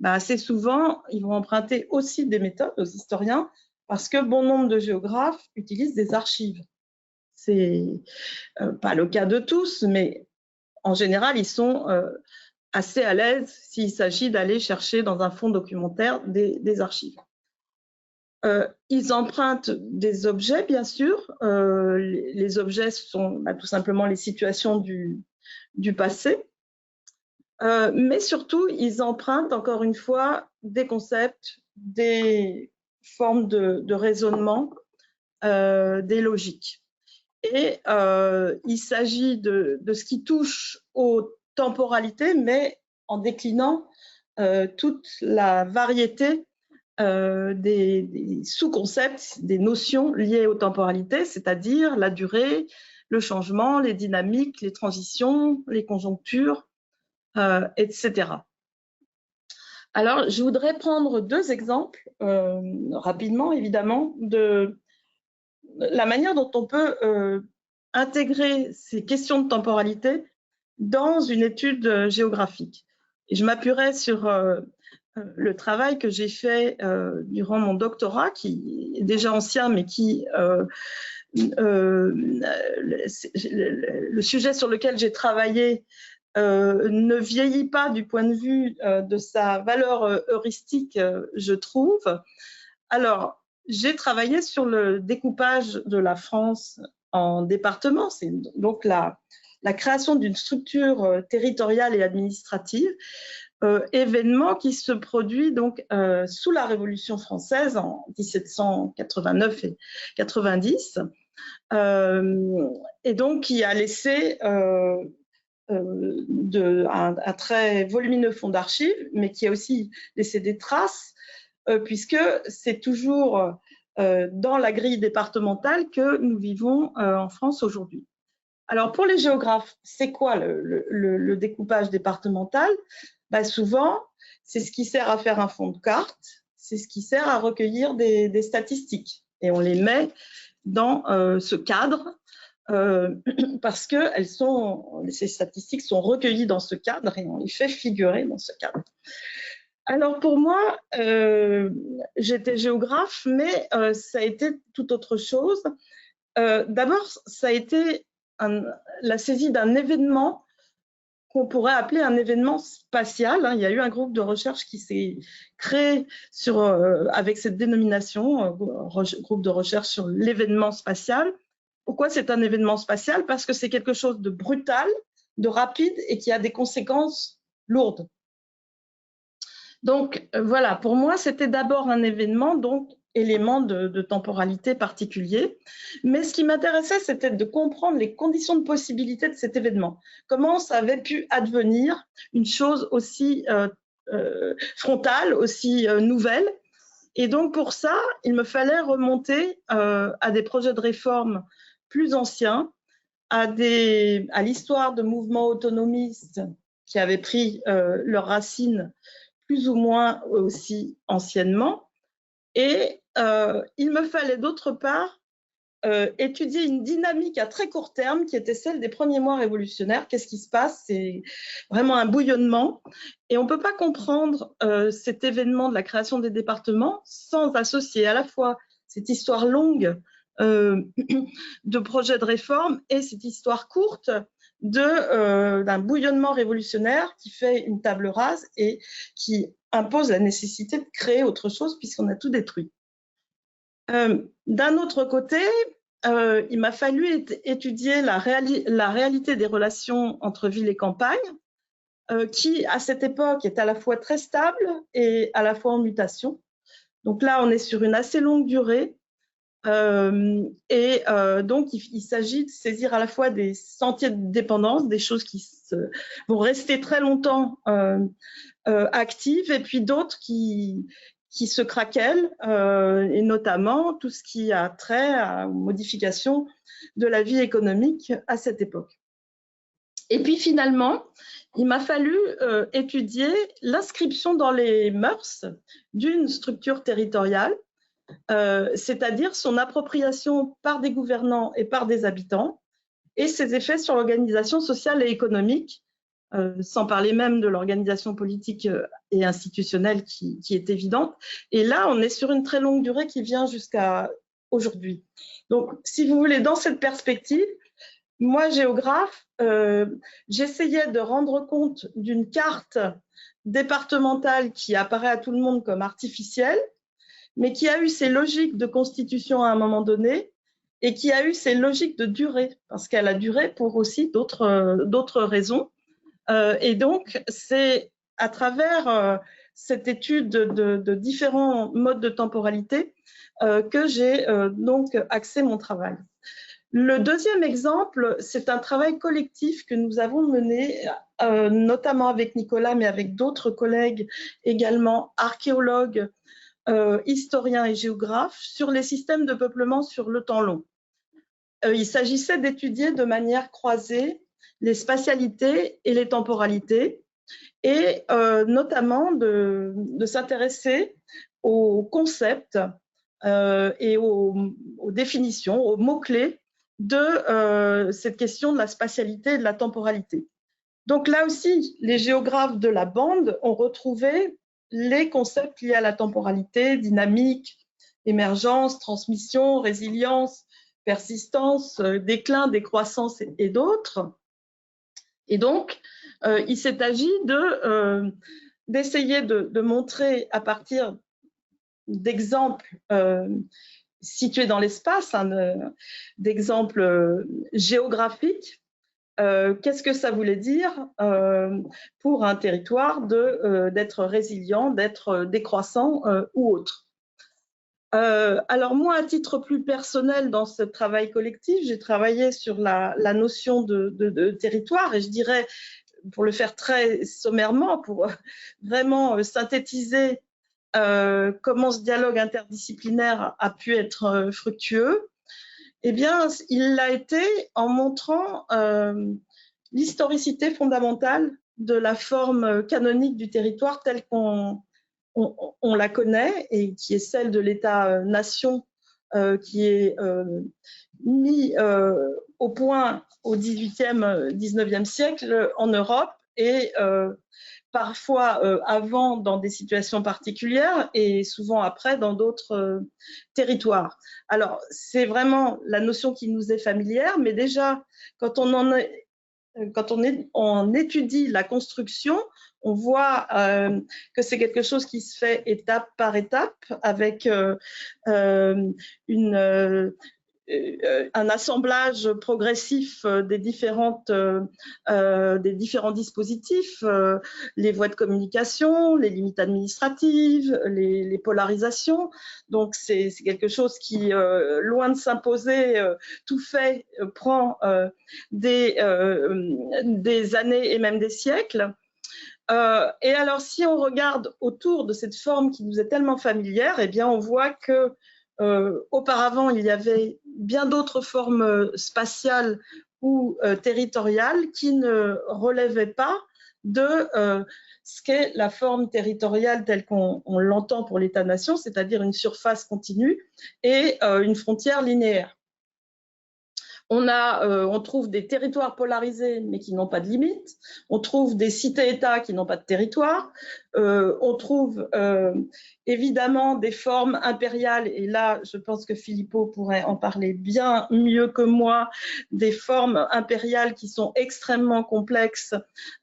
assez souvent, ils vont emprunter aussi des méthodes aux historiens parce que bon nombre de géographes utilisent des archives. C'est pas le cas de tous, mais en général, ils sont assez à l'aise s'il s'agit d'aller chercher dans un fonds documentaire des archives. Ils empruntent des objets, bien sûr. Les objets sont tout simplement les situations du passé. mais surtout, ils empruntent encore une fois des concepts, des formes de raisonnement, des logiques. Et il s'agit de ce qui touche aux temporalités, mais en déclinant toute la variété des sous-concepts, des notions liées aux temporalités, c'est-à-dire la durée, le changement, les dynamiques, les transitions, les conjonctures, etc. Alors, je voudrais prendre deux exemples, rapidement évidemment, de la manière dont on peut intégrer ces questions de temporalité dans une étude géographique. Et je m'appuierai sur le travail que j'ai fait durant mon doctorat, qui est déjà ancien, mais qui le sujet sur lequel j'ai travaillé ne vieillit pas du point de vue de sa valeur heuristique, je trouve. Alors, j'ai travaillé sur le découpage de la France en départements, c'est donc la création d'une structure territoriale et administrative, événement qui se produit donc sous la Révolution française en 1789 et 90, et donc qui a laissé un très volumineux fonds d'archives, mais qui a aussi laissé des traces, puisque c'est toujours dans la grille départementale que nous vivons en France aujourd'hui. Alors, pour les géographes, c'est quoi le découpage départemental? Souvent, c'est ce qui sert à faire un fond de carte, c'est ce qui sert à recueillir des statistiques. Et on les met dans ce cadre parce que ces statistiques sont recueillies dans ce cadre et on les fait figurer dans ce cadre. Alors pour moi, j'étais géographe, mais ça a été tout autre chose. D'abord, ça a été la saisie d'un événement qu'on pourrait appeler un événement spatial. Il y a eu un groupe de recherche qui s'est créé avec cette dénomination, groupe de recherche sur l'événement spatial. Pourquoi c'est un événement spatial? Parce que c'est quelque chose de brutal, de rapide et qui a des conséquences lourdes. Donc voilà, pour moi, c'était d'abord un événement, donc élément de temporalité particulier. Mais ce qui m'intéressait, c'était de comprendre les conditions de possibilité de cet événement. Comment ça avait pu advenir une chose aussi frontale, aussi nouvelle. Et donc pour ça, il me fallait remonter à des projets de réforme plus anciens, à l'histoire de mouvements autonomistes qui avaient pris leurs racines plus ou moins aussi anciennement. Et il me fallait d'autre part étudier une dynamique à très court terme qui était celle des premiers mois révolutionnaires. Qu'est-ce qui se passe? C'est vraiment un bouillonnement. Et on ne peut pas comprendre cet événement de la création des départements sans associer à la fois cette histoire longue de projets de réforme et cette histoire courte d'un bouillonnement révolutionnaire qui fait une table rase et qui impose la nécessité de créer autre chose puisqu'on a tout détruit. D'un autre côté, il m'a fallu étudier la réalité des relations entre ville et campagne, qui à cette époque est à la fois très stable et à la fois en mutation. Donc là, on est sur une assez longue durée. Donc, il s'agit de saisir à la fois des sentiers de dépendance, des choses qui vont rester très longtemps actives, et puis d'autres qui se craquellent, et notamment tout ce qui a trait aux modifications de la vie économique à cette époque. Et puis finalement, il m'a fallu étudier l'inscription dans les mœurs d'une structure territoriale, c'est-à-dire son appropriation par des gouvernants et par des habitants, et ses effets sur l'organisation sociale et économique, sans parler même de l'organisation politique et institutionnelle qui est évidente. Et là, on est sur une très longue durée qui vient jusqu'à aujourd'hui. Donc, si vous voulez, dans cette perspective, moi, géographe, j'essayais de rendre compte d'une carte départementale qui apparaît à tout le monde comme artificielle, mais qui a eu ses logiques de constitution à un moment donné et qui a eu ses logiques de durée, parce qu'elle a duré pour aussi d'autres raisons. Et donc, c'est à travers cette étude de différents modes de temporalité que j'ai donc axé mon travail. Le deuxième exemple, c'est un travail collectif que nous avons mené, notamment avec Nicolas, mais avec d'autres collègues également, archéologues, historiens et géographes, sur les systèmes de peuplement sur le temps long. Il s'agissait d'étudier de manière croisée les spatialités et les temporalités, et notamment de s'intéresser aux concepts et aux définitions, aux mots-clés de cette question de la spatialité et de la temporalité. Donc là aussi, les géographes de la bande ont retrouvé les concepts liés à la temporalité, dynamique, émergence, transmission, résilience, persistance, déclin, décroissance et d'autres. Et donc, il s'est agi d'essayer de montrer à partir d'exemples situés dans l'espace, d'exemples géographiques, qu'est-ce que ça voulait dire pour un territoire d'être résilient, d'être décroissant ou autre. Alors moi, à titre plus personnel dans ce travail collectif, j'ai travaillé sur la notion de territoire, et je dirais, pour le faire très sommairement, pour vraiment synthétiser comment ce dialogue interdisciplinaire a pu être fructueux, eh bien, il l'a été en montrant l'historicité fondamentale de la forme canonique du territoire telle qu'on la connaît et qui est celle de l'État-nation qui est mis au point au XVIIIe, XIXe siècle en Europe et parfois avant dans des situations particulières et souvent après dans d'autres territoires. Alors, c'est vraiment la notion qui nous est familière, mais déjà, quand on étudie la construction, on voit que c'est quelque chose qui se fait étape par étape avec un assemblage progressif des différents dispositifs, les voies de communication, les limites administratives, les polarisations. Donc, c'est quelque chose qui, loin de s'imposer, tout fait, prend des années et même des siècles. Et alors, si on regarde autour de cette forme qui nous est tellement familière, eh bien, on voit que auparavant, il y avait bien d'autres formes spatiales ou territoriales qui ne relevaient pas de ce qu'est la forme territoriale telle qu'on l'entend pour l'État-nation, c'est-à-dire une surface continue et une frontière linéaire. On trouve des territoires polarisés mais qui n'ont pas de limite. On trouve des cités-États qui n'ont pas de territoire. On trouve évidemment des formes impériales, et là, je pense que Filippo pourrait en parler bien mieux que moi, des formes impériales qui sont extrêmement complexes,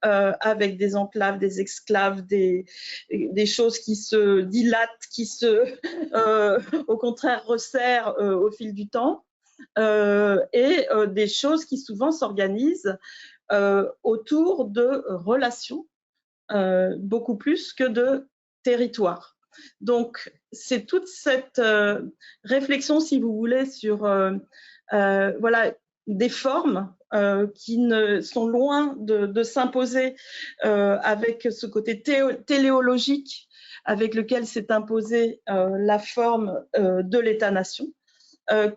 avec des enclaves, des exclaves, des choses qui se dilatent, qui au contraire resserrent au fil du temps. Et des choses qui souvent s'organisent autour de relations, beaucoup plus que de territoires. Donc, c'est toute cette réflexion, si vous voulez, sur voilà, des formes qui sont loin de s'imposer avec ce côté téléologique avec lequel s'est imposée la forme de l'État-nation.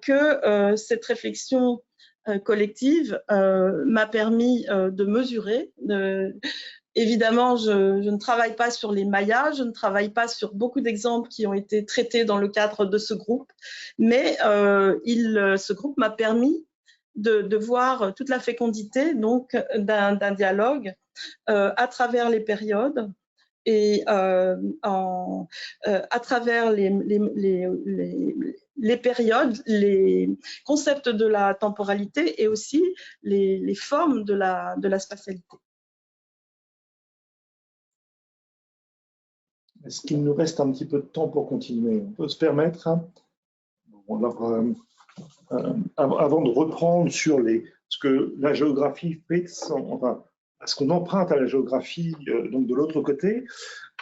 Que cette réflexion collective m'a permis de mesurer. Évidemment, je ne travaille pas sur les Mayas, je ne travaille pas sur beaucoup d'exemples qui ont été traités dans le cadre de ce groupe, mais ce groupe m'a permis de voir toute la fécondité donc d'un dialogue à travers les périodes et à travers les périodes, les concepts de la temporalité et aussi les formes de la spatialité. Est-ce qu'il nous reste un petit peu de temps pour continuer? On peut se permettre, hein? Alors, avant de reprendre sur ce que la géographie fait, enfin, à ce qu'on emprunte à la géographie, donc de l'autre côté,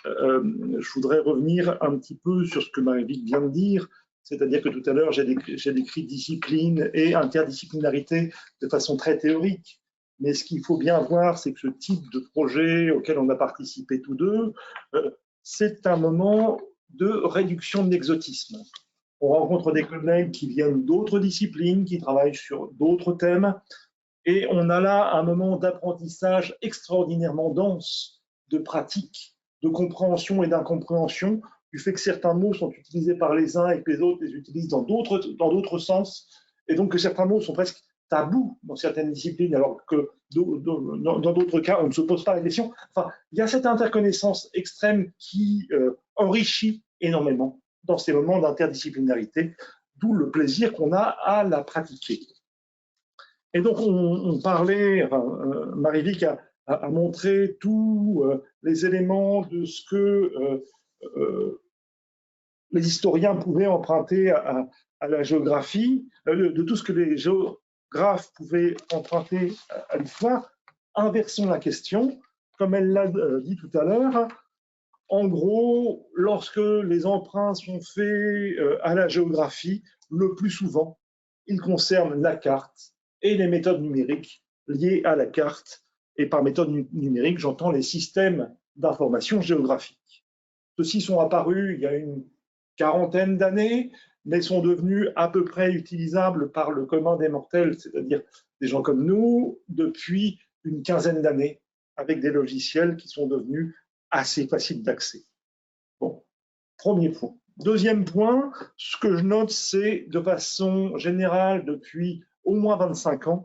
je voudrais revenir un petit peu sur ce que Marie-Vic vient de dire, c'est-à-dire que tout à l'heure, j'ai décrit discipline et interdisciplinarité de façon très théorique. Mais ce qu'il faut bien voir, c'est que ce type de projet auquel on a participé tous deux, c'est un moment de réduction de l'exotisme. On rencontre des collègues qui viennent d'autres disciplines, qui travaillent sur d'autres thèmes, et on a là un moment d'apprentissage extraordinairement dense, de pratique, de compréhension et d'incompréhension, du fait que certains mots sont utilisés par les uns et que les autres les utilisent dans d'autres sens, et donc que certains mots sont presque tabous dans certaines disciplines, alors que dans d'autres cas, on ne se pose pas la question. Enfin, il y a cette interconnaissance extrême qui enrichit énormément dans ces moments d'interdisciplinarité, d'où le plaisir qu'on a à la pratiquer. Et donc, on parlait, enfin, Marie-Vic a montré tous les éléments de ce que les historiens pouvaient emprunter à la géographie, de tout ce que les géographes pouvaient emprunter à l'histoire. Inversons la question, comme elle l'a dit tout à l'heure. En gros, lorsque les emprunts sont faits à la géographie, le plus souvent, ils concernent la carte et les méthodes numériques liées à la carte. Et par méthode numérique, j'entends les systèmes d'information géographique. Ceux-ci sont apparus il y a une quarantaine d'années, mais sont devenus à peu près utilisables par le commun des mortels, c'est-à-dire des gens comme nous, depuis une quinzaine d'années, avec des logiciels qui sont devenus assez faciles d'accès. Bon, premier point. Deuxième point, ce que je note, c'est de façon générale, depuis au moins 25 ans,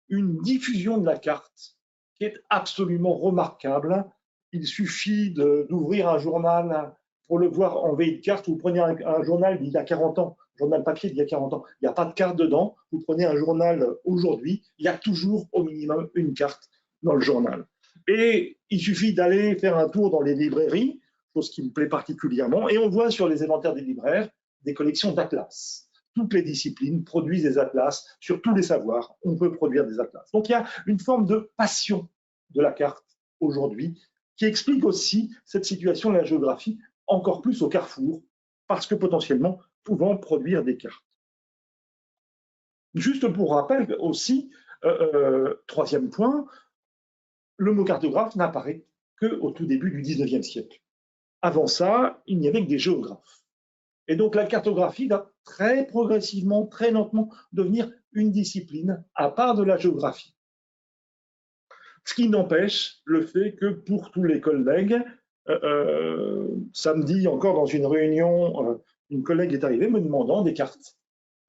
une diffusion de la carte qui est absolument remarquable. Il suffit d'ouvrir un journal pour le voir en veille de carte. Vous prenez un journal d'il y a 40 ans, un journal papier d'il y a 40 ans, il n'y a pas de carte dedans. Vous prenez un journal aujourd'hui, il y a toujours au minimum une carte dans le journal. Et il suffit d'aller faire un tour dans les librairies, chose qui me plaît particulièrement, et on voit sur les inventaires des libraires des collections d'atlas. Toutes les disciplines produisent des atlas sur tous les savoirs. On peut produire des atlas. Donc il y a une forme de passion de la carte aujourd'hui qui explique aussi cette situation de la géographie encore plus au carrefour, parce que potentiellement pouvant produire des cartes. Juste pour rappel aussi, troisième point, le mot cartographe n'apparaît qu'au tout début du 19e siècle. Avant ça, il n'y avait que des géographes. Et donc la cartographie va très progressivement, très lentement devenir une discipline à part de la géographie. Ce qui n'empêche le fait que pour tous les collègues, samedi encore dans une réunion, une collègue est arrivée me demandant des cartes.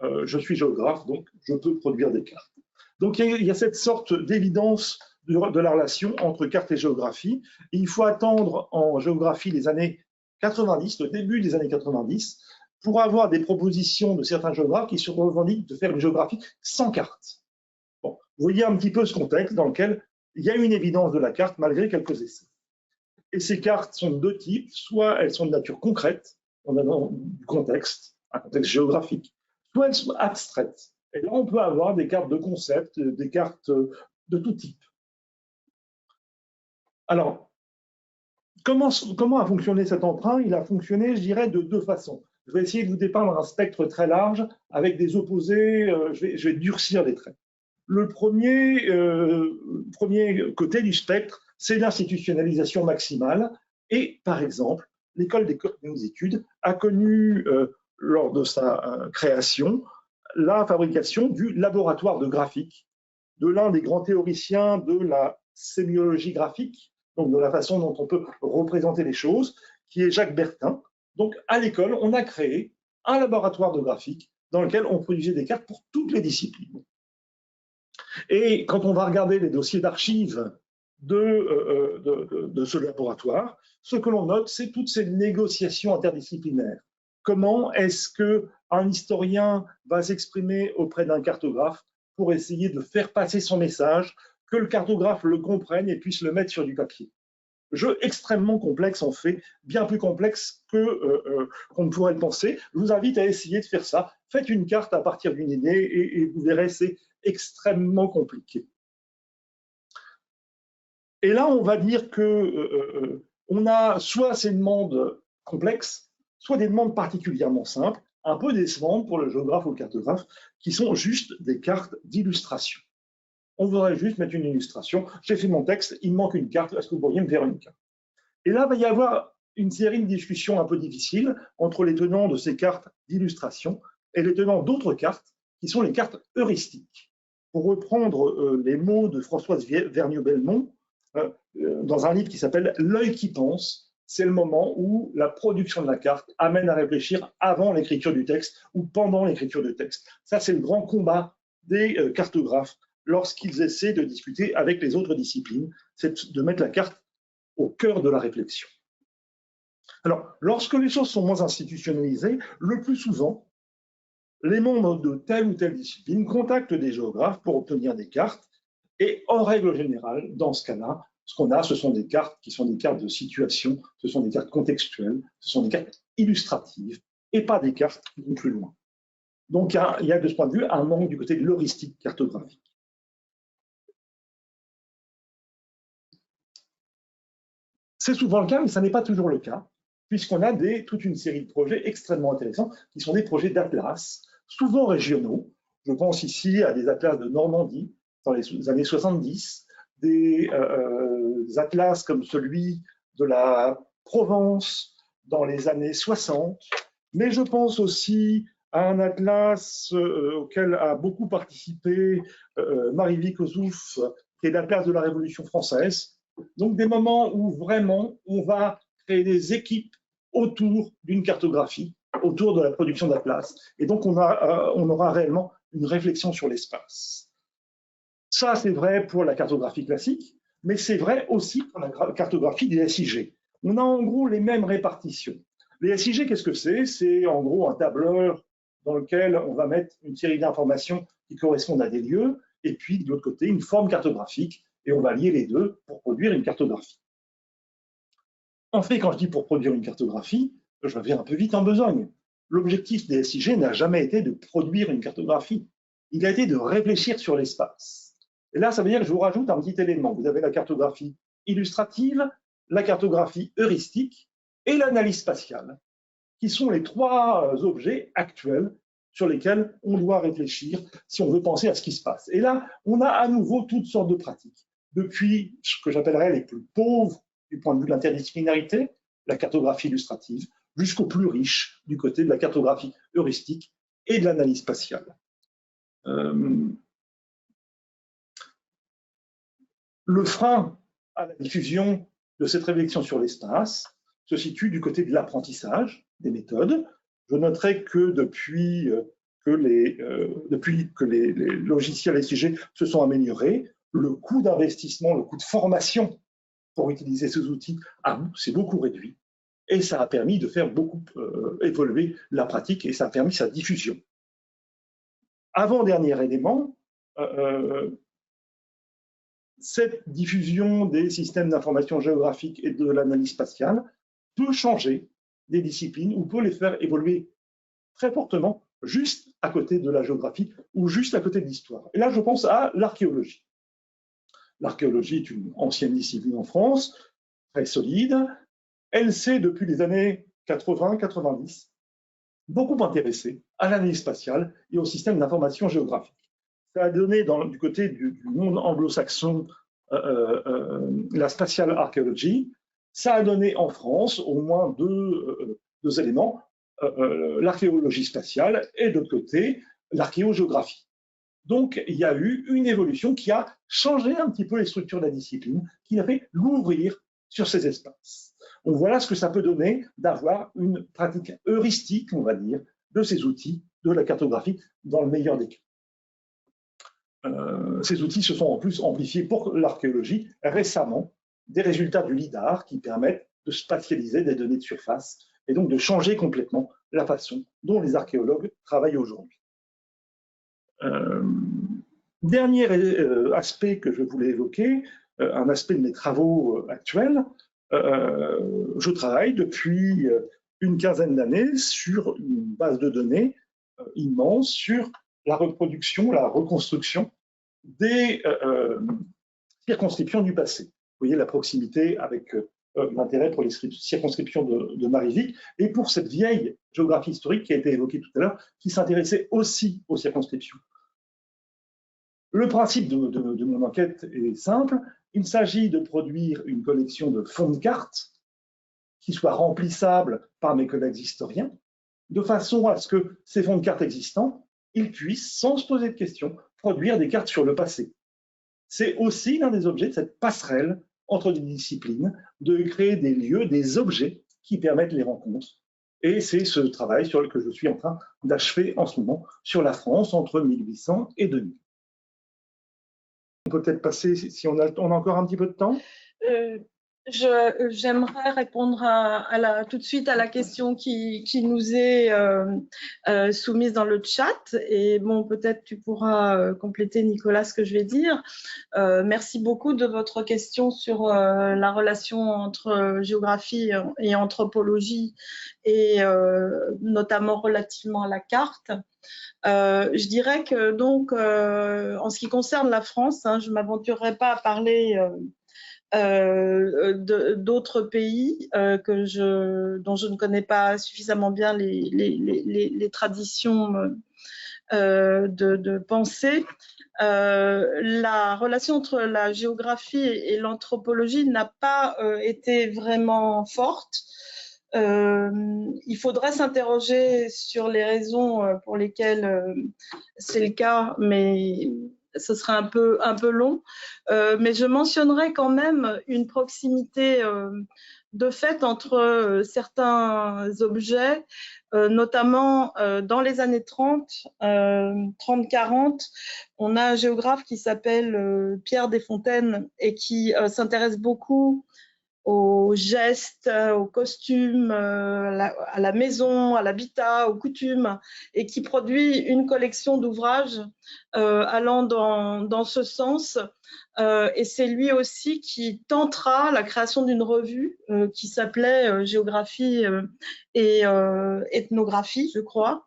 Je suis géographe, donc je peux produire des cartes. Donc il y a cette sorte d'évidence de la relation entre carte et géographie. Et il faut attendre en géographie les années 90, le début des années 90, pour avoir des propositions de certains géographes qui se revendiquent de faire une géographie sans carte. Bon, vous voyez un petit peu ce contexte dans lequel il y a une évidence de la carte malgré quelques essais. Et ces cartes sont de deux types, soit elles sont de nature concrète, on a du contexte, un contexte géographique, soit elles sont abstraites. Et là, on peut avoir des cartes de concept, des cartes de tout type. Alors, comment a fonctionné cet emprunt? Il a fonctionné, je dirais, de deux façons. Je vais essayer de vous dépeindre un spectre très large avec des opposés, je vais durcir les traits. Le premier côté du spectre, c'est l'institutionnalisation maximale. Et par exemple, l'école des hautes études a connu, lors de sa création, la fabrication du laboratoire de graphique de l'un des grands théoriciens de la sémiologie graphique, donc de la façon dont on peut représenter les choses, qui est Jacques Bertin. Donc à l'école, on a créé un laboratoire de graphique dans lequel on produisait des cartes pour toutes les disciplines. Et quand on va regarder les dossiers d'archives de ce laboratoire, ce que l'on note, c'est toutes ces négociations interdisciplinaires. Comment est-ce qu'un historien va s'exprimer auprès d'un cartographe pour essayer de faire passer son message, que le cartographe le comprenne et puisse le mettre sur du papier? Jeu extrêmement complexe en fait, bien plus complexe qu'on ne pourrait le penser. Je vous invite à essayer de faire ça. Faites une carte à partir d'une idée et vous verrez, c'est extrêmement compliqué. Et là, on va dire que on a soit ces demandes complexes, soit des demandes particulièrement simples, un peu décevantes pour le géographe ou le cartographe, qui sont juste des cartes d'illustration. On voudrait juste mettre une illustration. J'ai fait mon texte, il me manque une carte, est-ce que vous pourriez me faire une carte? Et là, il va y avoir une série de discussions un peu difficiles entre les tenants de ces cartes d'illustration et les tenants d'autres cartes, qui sont les cartes heuristiques. Pour reprendre les mots de Françoise Vergniaud-Belmont, dans un livre qui s'appelle L'œil qui pense, c'est le moment où la production de la carte amène à réfléchir avant l'écriture du texte ou pendant l'écriture du texte. Ça, c'est le grand combat des cartographes lorsqu'ils essaient de discuter avec les autres disciplines, c'est de mettre la carte au cœur de la réflexion. Alors, lorsque les choses sont moins institutionnalisées, le plus souvent, les membres de telle ou telle discipline contactent des géographes pour obtenir des cartes. Et en règle générale, dans ce cas-là, ce qu'on a, ce sont des cartes qui sont des cartes de situation, ce sont des cartes contextuelles, ce sont des cartes illustratives et pas des cartes qui vont plus loin. Donc, il y a de ce point de vue un manque du côté de l'heuristique cartographique. C'est souvent le cas, mais ça n'est pas toujours le cas, puisqu'on a toute une série de projets extrêmement intéressants qui sont des projets d'atlas, souvent régionaux. Je pense ici à des atlas de Normandie dans les années 70, des atlas comme celui de la Provence dans les années 60, mais je pense aussi à un atlas auquel a beaucoup participé Marie-Vic Ozouf, qui est l'atlas de la Révolution française. Donc des moments où vraiment on va créer des équipes autour d'une cartographie, autour de la production d'atlas. Et donc on aura réellement une réflexion sur l'espace. Ça, c'est vrai pour la cartographie classique, mais c'est vrai aussi pour la cartographie des SIG. On a en gros les mêmes répartitions. Les SIG, qu'est-ce que c'est? C'est en gros un tableur dans lequel on va mettre une série d'informations qui correspondent à des lieux, et puis de l'autre côté, une forme cartographique, et on va lier les deux pour produire une cartographie. En fait, quand je dis pour produire une cartographie, je reviens un peu vite en besogne. L'objectif des SIG n'a jamais été de produire une cartographie. Il a été de réfléchir sur l'espace. Et là, ça veut dire que je vous rajoute un petit élément. Vous avez la cartographie illustrative, la cartographie heuristique et l'analyse spatiale, qui sont les trois objets actuels sur lesquels on doit réfléchir si on veut penser à ce qui se passe. Et là, on a à nouveau toutes sortes de pratiques. Depuis ce que j'appellerais les plus pauvres du point de vue de l'interdisciplinarité, la cartographie illustrative, jusqu'aux plus riches du côté de la cartographie heuristique et de l'analyse spatiale. Le frein à la diffusion de cette réflexion sur l'espace se situe du côté de l'apprentissage des méthodes. Je noterai que depuis que les logiciels SIG se sont améliorés, le coût d'investissement, le coût de formation pour utiliser ces outils s'est beaucoup réduit. Et ça a permis de faire beaucoup évoluer la pratique et ça a permis sa diffusion. Avant-dernier élément, cette diffusion des systèmes d'information géographique et de l'analyse spatiale peut changer des disciplines ou peut les faire évoluer très fortement juste à côté de la géographie ou juste à côté de l'histoire. Et là, je pense à l'archéologie. L'archéologie est une ancienne discipline en France, très solide. Elle s'est, depuis les années 80-90, beaucoup intéressée à l'analyse spatiale et au système d'information géographique. Ça a donné, du côté du monde anglo-saxon, la spatial archaeology. Ça a donné en France au moins deux éléments, l'archéologie spatiale et de l'autre côté, l'archéogéographie. Donc, il y a eu une évolution qui a changé un petit peu les structures de la discipline, qui a fait l'ouvrir sur ces espaces. Donc, voilà ce que ça peut donner d'avoir une pratique heuristique, on va dire, de ces outils de la cartographie dans le meilleur des cas. Ces outils se sont en plus amplifiés pour l'archéologie récemment, des résultats du LIDAR qui permettent de spatialiser des données de surface et donc de changer complètement la façon dont les archéologues travaillent aujourd'hui. Dernier aspect que je voulais évoquer, un aspect de mes travaux actuels, je travaille depuis une quinzaine d'années sur une base de données immense sur la reproduction, la reconstruction des circonscriptions du passé. voyez la proximité avec l'intérêt pour les circonscriptions de Marie-Vic et pour cette vieille géographie historique qui a été évoquée tout à l'heure, qui s'intéressait aussi aux circonscriptions. Le principe de mon enquête est simple. Il s'agit de produire une collection de fonds de cartes qui soient remplissables par mes collègues historiens, de façon à ce que ces fonds de cartes existants, ils puissent, sans se poser de questions, produire des cartes sur le passé. C'est aussi l'un des objets de cette passerelle entre les disciplines, de créer des lieux, des objets qui permettent les rencontres. Et c'est ce travail sur lequel je suis en train d'achever en ce moment sur la France entre 1800 et 2000. On peut peut-être passer, si on a encore un petit peu de temps. J'aimerais répondre tout de suite à la question qui nous est soumise dans le chat. Et bon, peut-être tu pourras compléter, Nicolas, ce que je vais dire. Merci beaucoup de votre question sur la relation entre géographie et anthropologie, et notamment relativement à la carte. Je dirais que donc, en ce qui concerne la France, je ne m'aventurerai pas à parler d'autres pays dont je ne connais pas suffisamment bien les traditions de pensée. La relation entre la géographie et l'anthropologie n'a pas été vraiment forte. Il faudrait s'interroger sur les raisons pour lesquelles c'est le cas, mais ce serait un peu long. Mais je mentionnerai quand même une proximité de fait entre certains objets, notamment dans les années 30-40, on a un géographe qui s'appelle Pierre Desfontaines et qui s'intéresse beaucoup aux gestes, aux costumes, à la maison, à l'habitat, aux coutumes, et qui produit une collection d'ouvrages allant dans ce sens. Et c'est lui aussi qui tentera la création d'une revue qui s'appelait Géographie et Ethnographie, je crois,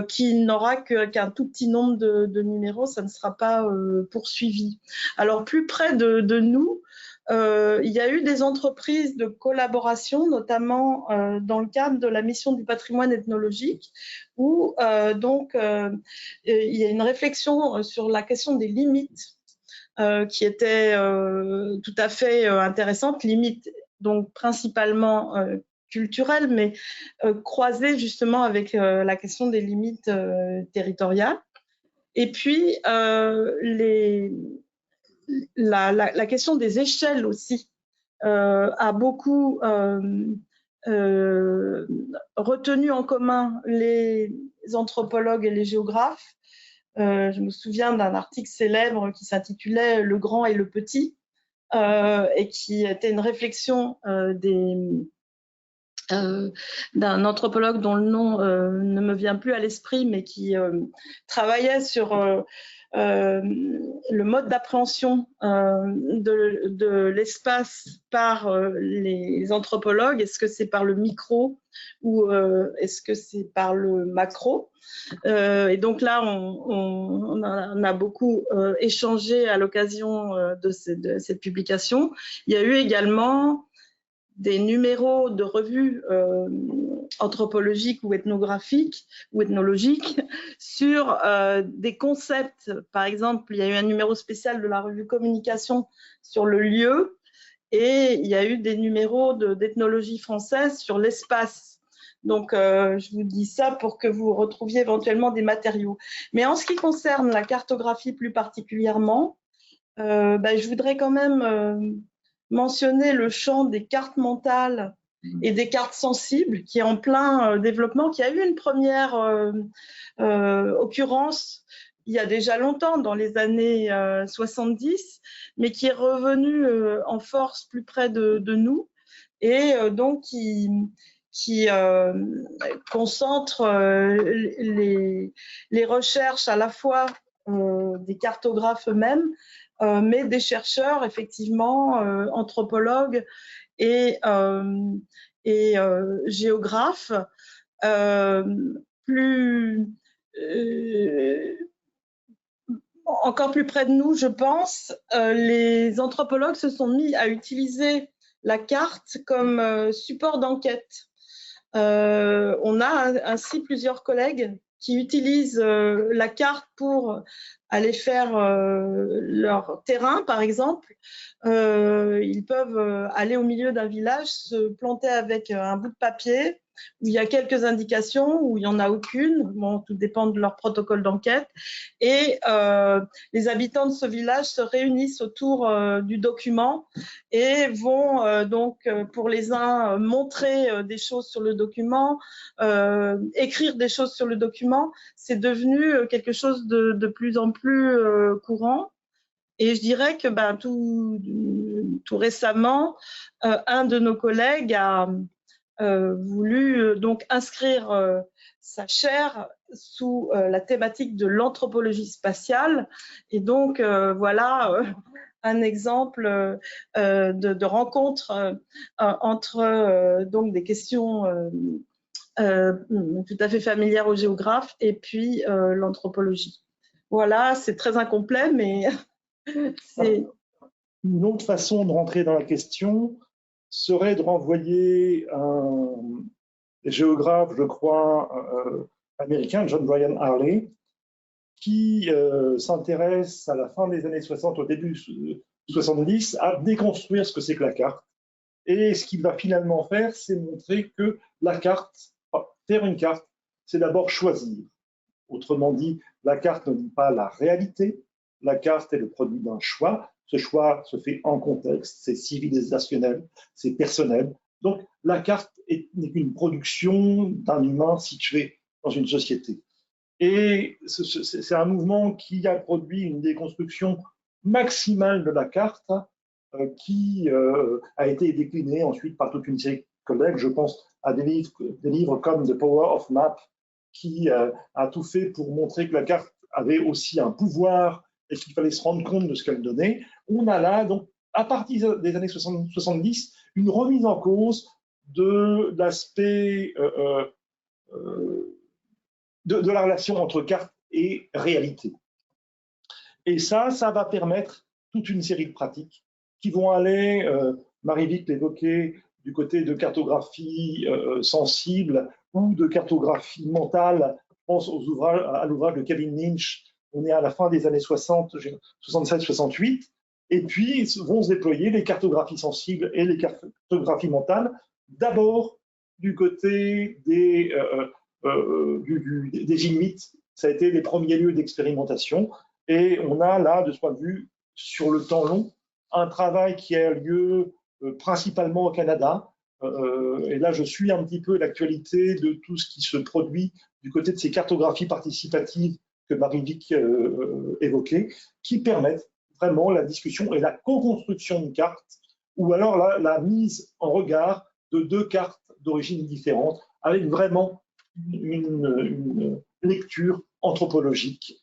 qui n'aura qu'un tout petit nombre de numéros, ça ne sera pas poursuivi. Alors, plus près de nous, il y a eu des entreprises de collaboration, notamment dans le cadre de la mission du patrimoine ethnologique, où il y a une réflexion sur la question des limites qui était tout à fait intéressante, limites donc principalement culturelles, mais croisées justement avec la question des limites territoriales. Et puis la question des échelles aussi a beaucoup retenu en commun les anthropologues et les géographes. Je me souviens d'un article célèbre qui s'intitulait « Le grand et le petit » et qui était une réflexion d'un anthropologue dont le nom ne me vient plus à l'esprit, mais qui travaillait sur le mode d'appréhension de l'espace par les anthropologues. Est-ce que c'est par le micro ou est-ce que c'est par le macro? Et donc là, on a beaucoup échangé à l'occasion de cette publication. Il y a eu également des numéros de revues anthropologiques ou ethnographiques ou ethnologiques sur des concepts. Par exemple, il y a eu un numéro spécial de la revue Communication sur le lieu, et il y a eu des numéros d'ethnologie française sur l'espace. Donc, je vous dis ça pour que vous retrouviez éventuellement des matériaux. Mais en ce qui concerne la cartographie plus particulièrement, je voudrais quand même mentionner le champ des cartes mentales et des cartes sensibles qui est en plein développement, qui a eu une première occurrence il y a déjà longtemps, dans les années 70, mais qui est revenu en force plus près de nous, et donc qui concentre les recherches à la fois des cartographes eux-mêmes, mais des chercheurs, effectivement, anthropologues et géographes, encore plus près de nous, je pense, les anthropologues se sont mis à utiliser la carte comme support d'enquête. On a ainsi plusieurs collègues qui utilisent la carte pour aller faire leur terrain, par exemple. Ils peuvent aller au milieu d'un village, se planter avec un bout de papier où il y a quelques indications, où il n'y en a aucune. Bon, tout dépend de leur protocole d'enquête. Et les habitants de ce village se réunissent autour du document et vont donc, pour les uns, montrer des choses sur le document, écrire des choses sur le document. C'est devenu quelque chose de plus en plus courant. Et je dirais que tout récemment, un de nos collègues a voulu donc inscrire sa chaire sous la thématique de l'anthropologie spatiale. Et donc, voilà un exemple de rencontre entre donc des questions tout à fait familières aux géographes et puis l'anthropologie. Voilà, c'est très incomplet, mais c'est... Une autre façon de rentrer dans la question serait de renvoyer un géographe, je crois, américain, John Brian Harley, qui s'intéresse à la fin des années 60, au début 70, à déconstruire ce que c'est que la carte. Et ce qu'il va finalement faire, c'est montrer que la carte, faire une carte, c'est d'abord choisir. Autrement dit, la carte ne dit pas la réalité, la carte est le produit d'un choix. Ce choix se fait en contexte, c'est civilisationnel, c'est personnel. Donc, la carte n'est qu'une production d'un humain situé dans une société. Et c'est un mouvement qui a produit une déconstruction maximale de la carte qui a été déclinée ensuite par toute une série de collègues. Je pense à des livres comme The Power of Map, qui a tout fait pour montrer que la carte avait aussi un pouvoir et qu'il fallait se rendre compte de ce qu'elle donnait. On a là, donc, à partir des années 70, une remise en cause de l'aspect de la relation entre carte et réalité. Et ça va permettre toute une série de pratiques qui vont aller, Marie-Vic l'évoquait, du côté de cartographie sensible ou de cartographie mentale. Je pense à l'ouvrage de Kevin Lynch. On est à la fin des années 60, 67-68. Et puis vont se déployer les cartographies sensibles et les cartographies mentales, d'abord du côté des Inuits. Ça a été les premiers lieux d'expérimentation. Et on a là, de ce point de vue, sur le temps long, un travail qui a lieu principalement au Canada. Et là, je suis un petit peu l'actualité de tout ce qui se produit du côté de ces cartographies participatives que Marie-Vic évoquait, qui permettent vraiment la discussion et la co-construction d'une carte, ou alors la mise en regard de deux cartes d'origine différente, avec vraiment une lecture anthropologique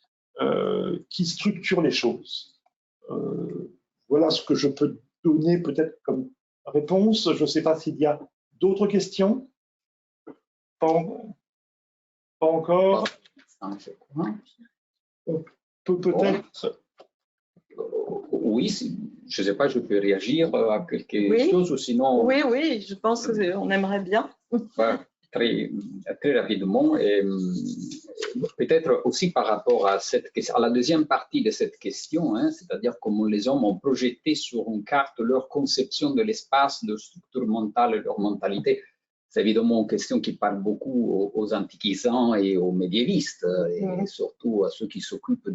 qui structure les choses. Voilà ce que je peux donner peut-être comme réponse. Je ne sais pas s'il y a d'autres questions. Pas encore. On peut peut-être... Oui, je ne sais pas, je peux réagir à quelque chose ou sinon... Oui, je pense qu'on aimerait bien. Très, très rapidement, et peut-être aussi par rapport à la deuxième partie de cette question, hein, c'est-à-dire comment les hommes ont projeté sur une carte leur conception de l'espace, de structure mentale et leur mentalité. C'est évidemment une question qui parle beaucoup aux antiquisants et aux médiévistes, et surtout à ceux qui s'occupent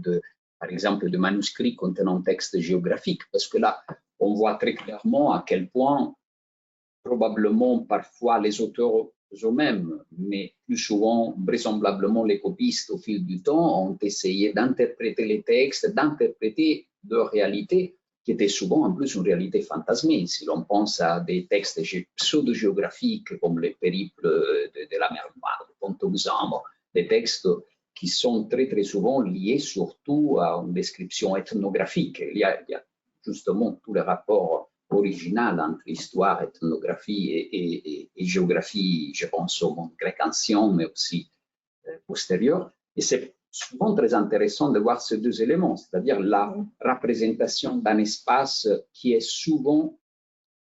par exemple, de manuscrits contenant textes géographiques, parce que là, on voit très clairement à quel point, probablement, parfois, les auteurs eux-mêmes, mais plus souvent, vraisemblablement, les copistes, au fil du temps, ont essayé d'interpréter les textes, d'interpréter leur réalité, qui était souvent en plus une réalité fantasmée. Si l'on pense à des textes pseudo-géographiques comme les périples de la mer Noire, de Pont-aux-Hommes, des textes qui sont très, très souvent liés surtout à une description ethnographique. Il y a justement tous les rapports original entre histoire, ethnographie et géographie, je pense au monde grec ancien, mais aussi postérieur. Et c'est souvent très intéressant de voir ces deux éléments, c'est-à-dire la représentation d'un espace qui est souvent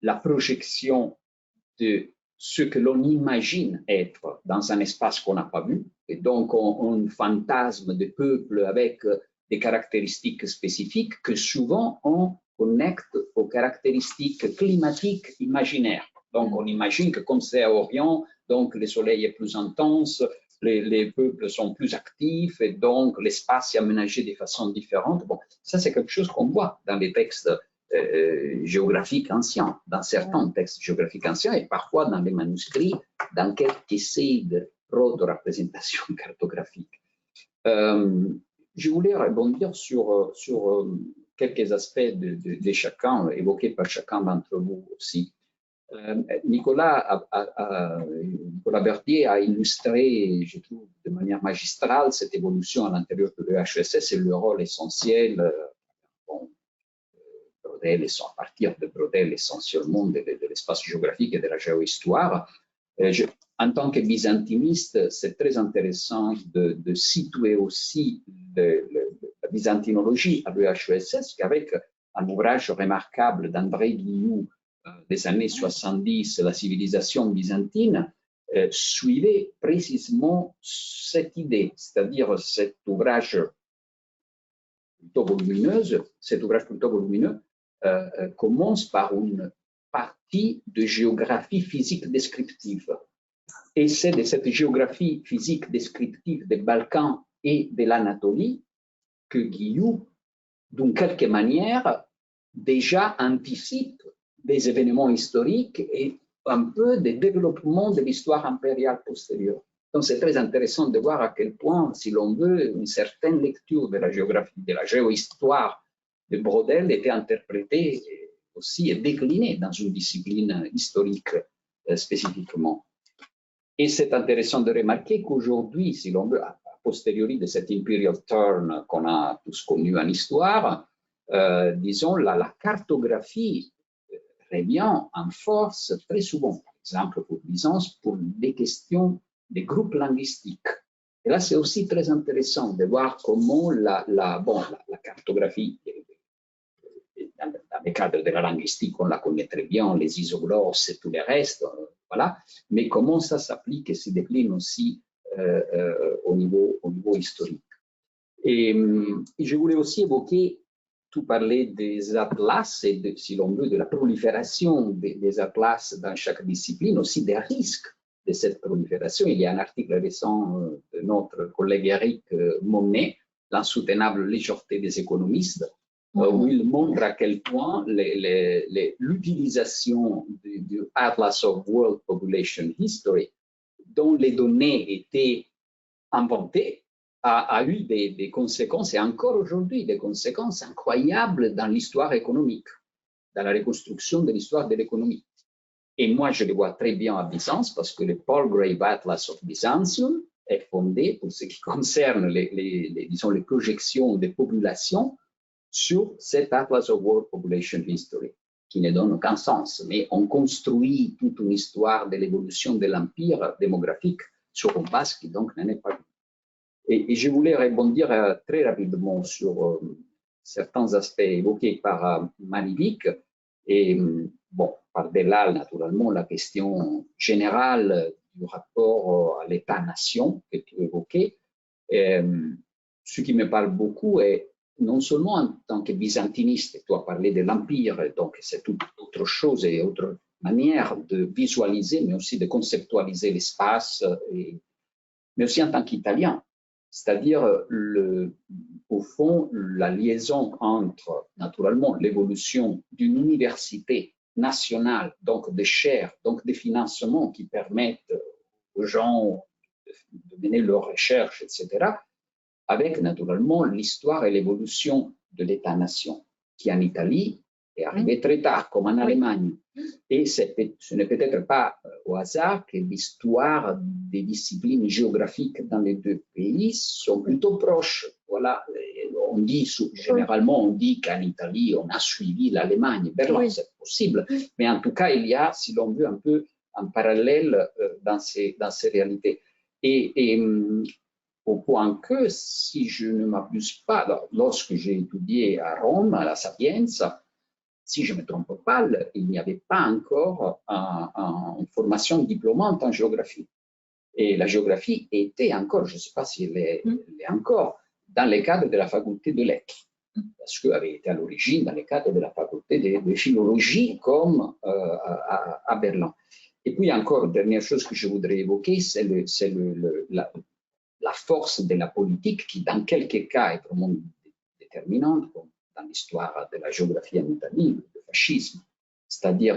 la projection de ce que l'on imagine être dans un espace qu'on n'a pas vu. Et donc, on fantasme des peuples avec des caractéristiques spécifiques que souvent on connecte aux caractéristiques climatiques imaginaires. Donc, on imagine que comme c'est à Orient, donc le soleil est plus intense, les peuples sont plus actifs et donc l'espace est aménagé de façon différente. Bon, ça, c'est quelque chose qu'on voit dans les textes géographiques anciens, dans certains textes géographiques anciens et parfois dans les manuscrits d'enquêtes qui essayent de représentation cartographique. Je voulais rebondir sur quelques aspects de chacun, évoqués par chacun d'entre vous aussi. Nicolas Berthier a illustré, je trouve, de manière magistrale cette évolution à l'intérieur de l'EHESS et le rôle essentiel, à partir de Brodel essentiellement de l'espace géographique et de la géohistoire. En tant que byzantiniste, c'est très intéressant de situer aussi la byzantinologie à l'EHESS, qu'avec un ouvrage remarquable d'André Guillou des années 70, La civilisation byzantine, suivait précisément cette idée, c'est-à-dire cet ouvrage plutôt volumineux, commence par une partie de géographie physique descriptive. Et c'est de cette géographie physique descriptive des Balkans et de l'Anatolie que Guillou, d'une quelque manière, déjà anticipe des événements historiques et un peu des développements de l'histoire impériale postérieure. Donc c'est très intéressant de voir à quel point, si l'on veut, une certaine lecture de la géographie, de la géohistoire de Brodel était interprétée aussi et déclinée dans une discipline historique spécifiquement. Et c'est intéressant de remarquer qu'aujourd'hui, si l'on veut, a posteriori de cet imperial turn qu'on a tous connu en histoire, disons, la cartographie revient en force très souvent, par exemple pour Byzance, pour des questions des groupes linguistiques. Et là, c'est aussi très intéressant de voir comment la cartographie, dans le cadre de la linguistique, on la connaît très bien, les isoglosses et tout le reste, voilà, mais comment ça s'applique et se décline aussi au niveau historique. Et je voulais aussi évoquer, tout parler des atlas et, si l'on veut, de la prolifération des atlas dans chaque discipline, aussi des risques de cette prolifération. Il y a un article récent de notre collègue Eric Monet, L'insoutenable légèreté des économistes, où il montre à quel point l'utilisation du Atlas of World Population History, dont les données étaient inventées, a eu des conséquences, et encore aujourd'hui, des conséquences incroyables dans l'histoire économique, dans la reconstruction de l'histoire de l'économie. Et moi, je le vois très bien à Byzance, parce que le Palgrave Atlas of Byzantium est fondé, pour ce qui concerne disons, les projections des populations, sur cet Atlas of World Population History, qui ne donne aucun sens. Mais on construit toute une histoire de l'évolution de l'empire démographique sur une base qui donc n'en est pas. Et je voulais rebondir très rapidement sur certains aspects évoqués par Malivik. Et bon, par-delà, naturellement, la question générale du rapport à l'État-nation que tu évoquais. Ce qui me parle beaucoup est non seulement en tant que byzantiniste, tu as parlé de l'Empire, donc c'est toute autre chose et autre manière de visualiser, mais aussi de conceptualiser l'espace, mais aussi en tant qu'Italien. C'est-à-dire, au fond, la liaison entre, naturellement, l'évolution d'une université nationale, donc des chaires, donc des financements qui permettent aux gens de mener leurs recherches, etc., avec, naturellement, l'histoire et l'évolution de l'État-nation, qui en Italie est arrivé très tard, comme en Allemagne. Et ce n'est peut-être pas au hasard que l'histoire des disciplines géographiques dans les deux pays sont plutôt proches. Voilà, on dit, généralement, on dit qu'en Italie, on a suivi l'Allemagne. Berlin, c'est possible. Mais en tout cas, il y a, si l'on veut, un peu un parallèle dans ces réalités. Et au point que, si je ne m'abuse pas, lorsque j'ai étudié à Rome, à la Sapienza, si je ne me trompe pas, il n'y avait pas encore une formation diplômante en géographie. Et la géographie était encore, je ne sais pas si elle est encore, dans le cadre de la faculté de lettres, parce qu'elle avait été à l'origine dans le cadre de la faculté de philologie comme à Berlin. Et puis encore, dernière chose que je voudrais évoquer, c'est la force de la politique qui, dans quelques cas, est vraiment déterminante, comme dans l'histoire de la géographie en Italie, le fascisme. C'est-à-dire,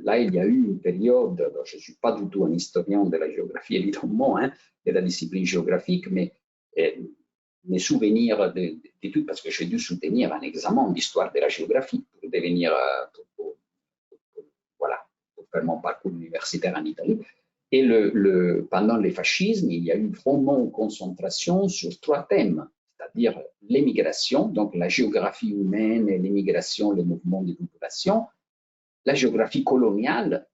là, il y a eu une période, alors je ne suis pas du tout un historien de la géographie, évidemment, de la discipline géographique, mais mes souvenirs d'études, parce que j'ai dû soutenir un examen d'histoire de la géographie pour devenir, voilà, pour faire mon parcours universitaire en Italie. Et pendant le fascisme, il y a eu vraiment une concentration sur 3 thèmes, c'est-à-dire l'émigration, donc la géographie humaine et l'émigration, les mouvements de population, la géographie coloniale,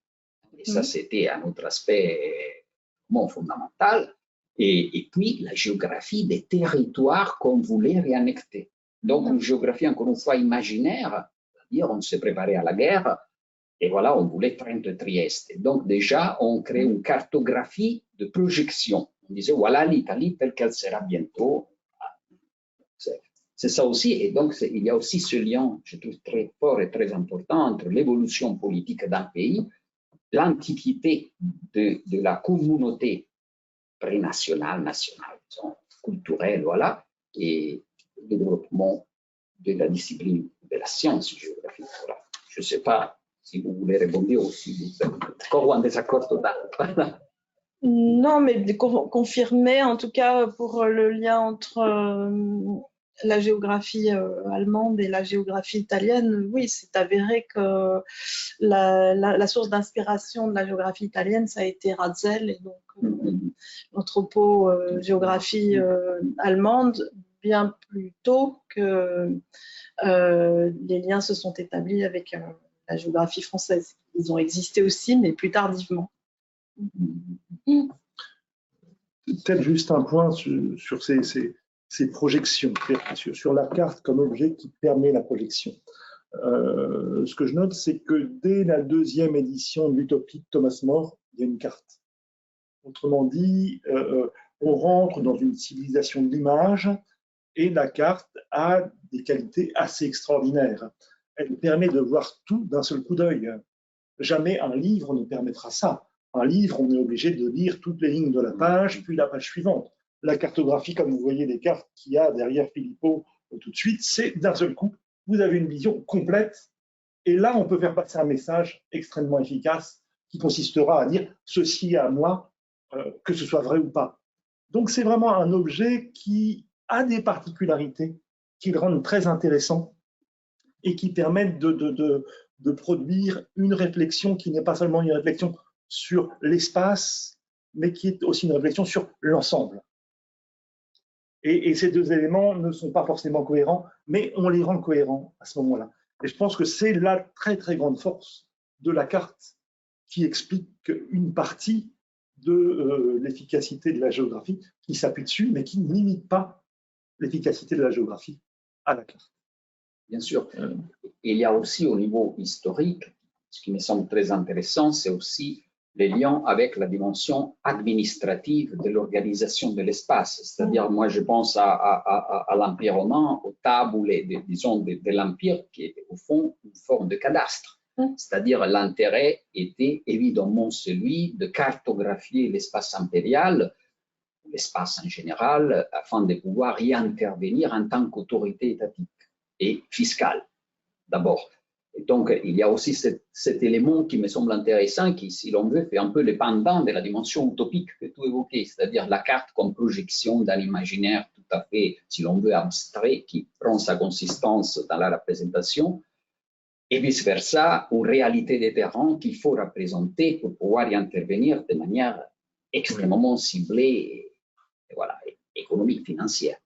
et ça c'était un autre aspect fondamental, et puis la géographie des territoires qu'on voulait réannexer. Donc une géographie encore une fois imaginaire, c'est-à-dire on s'est préparé à la guerre, et voilà, on voulait prendre Trieste. Donc déjà, on crée une cartographie de projection. On disait, voilà l'Italie telle qu'elle sera bientôt. C'est ça aussi, et donc il y a aussi ce lien, je trouve, très fort et très important entre l'évolution politique d'un pays, l'antiquité de la communauté prénationale, nationale, culturelle, voilà, et le développement de la discipline de la science géographique. Voilà. Je ne sais pas si vous voulez répondre ou si vous êtes encore en désaccord total. Non, mais confirmer, en tout cas, pour le lien entre la géographie allemande et la géographie italienne, oui, c'est avéré que la source d'inspiration de la géographie italienne, ça a été Ratzel, et donc l'anthropo-géographie allemande, bien plus tôt que les liens se sont établis avec la géographie française. Ils ont existé aussi, mais plus tardivement. Peut-être juste un point sur ces projections, sur la carte comme objet qui permet la projection. Ce que je note, c'est que dès la 2e édition de l'Utopie de Thomas More, il y a une carte. Autrement dit, on rentre dans une civilisation de l'image et la carte a des qualités assez extraordinaires. Elle permet de voir tout d'un seul coup d'œil. Jamais un livre ne permettra ça. Un livre, on est obligé de lire toutes les lignes de la page, puis la page suivante. La cartographie, comme vous voyez les cartes qu'il y a derrière Filippo tout de suite, c'est d'un seul coup, vous avez une vision complète. Et là, on peut faire passer un message extrêmement efficace qui consistera à dire « ceci est à moi », que ce soit vrai ou pas. Donc, c'est vraiment un objet qui a des particularités qui le rendent très intéressant et qui permettent de produire une réflexion qui n'est pas seulement une réflexion sur l'espace, mais qui est aussi une réflexion sur l'ensemble. Et ces 2 éléments ne sont pas forcément cohérents, mais on les rend cohérents à ce moment-là. Et je pense que c'est la très très grande force de la carte qui explique une partie de l'efficacité de la géographie qui s'appuie dessus, mais qui ne limite pas l'efficacité de la géographie à la carte. Bien sûr. Il y a aussi au niveau historique, ce qui me semble très intéressant, c'est aussi les liens avec la dimension administrative de l'organisation de l'espace. C'est-à-dire, moi, je pense à l'Empire romain, aux tables, disons, de l'Empire, qui est au fond une forme de cadastre. C'est-à-dire, l'intérêt était évidemment celui de cartographier l'espace impérial, l'espace en général, afin de pouvoir y intervenir en tant qu'autorité étatique et fiscale, d'abord. Et donc, il y a aussi cet élément qui me semble intéressant, qui, si l'on veut, fait un peu le pendant de la dimension utopique que tu évoquais, c'est-à-dire la carte comme projection d'un imaginaire tout à fait, si l'on veut, abstrait, qui prend sa consistance dans la représentation, et vice-versa, une réalité des terrains qu'il faut représenter pour pouvoir y intervenir de manière extrêmement ciblée, et voilà, économique, financière.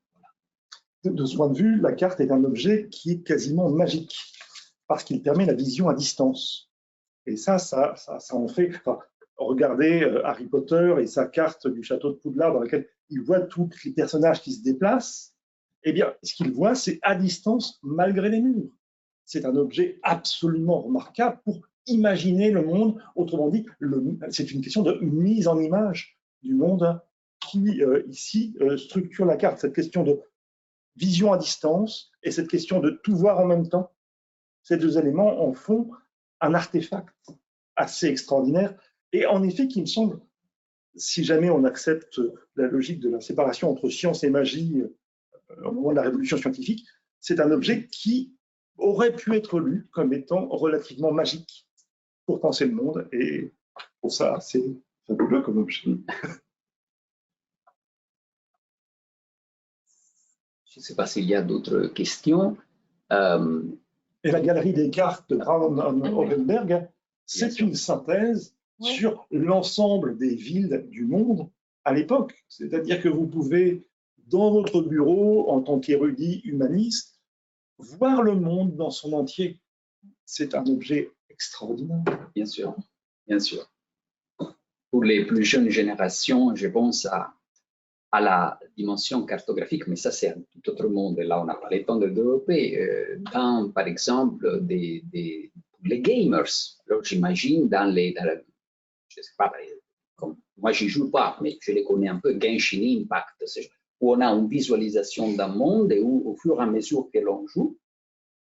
De ce point de vue, la carte est un objet qui est quasiment magique, parce qu'il permet la vision à distance. Et ça en fait, enfin, regardez Harry Potter et sa carte du château de Poudlard dans laquelle il voit tous les personnages qui se déplacent, eh bien, ce qu'il voit, c'est à distance malgré les murs. C'est un objet absolument remarquable pour imaginer le monde. Autrement dit, c'est une question de mise en image du monde qui, ici, structure la carte. Cette question de vision à distance et cette question de tout voir en même temps, ces deux éléments en font un artefact assez extraordinaire et en effet qui me semble, si jamais on accepte la logique de la séparation entre science et magie au moment de la révolution scientifique, c'est un objet qui aurait pu être lu comme étant relativement magique pour penser le monde et pour ça c'est fabuleux comme objet. Je ne sais pas s'il y a d'autres questions. Et la galerie des cartes de Braun Hohenberg, c'est une synthèse sur l'ensemble des villes du monde à l'époque. C'est-à-dire que vous pouvez, dans votre bureau, en tant qu'érudit humaniste, voir le monde dans son entier. C'est un objet extraordinaire. Bien sûr, bien sûr. Pour les plus jeunes générations, je pense à la dimension cartographique, mais ça c'est un tout autre monde. Là, on n'a pas le temps de développer. Dans, par exemple, les gamers, alors j'imagine dans je ne sais pas, comme, moi j'y joue pas, mais je les connais un peu, Genshin Impact, où on a une visualisation d'un monde et où, au fur et à mesure que l'on joue,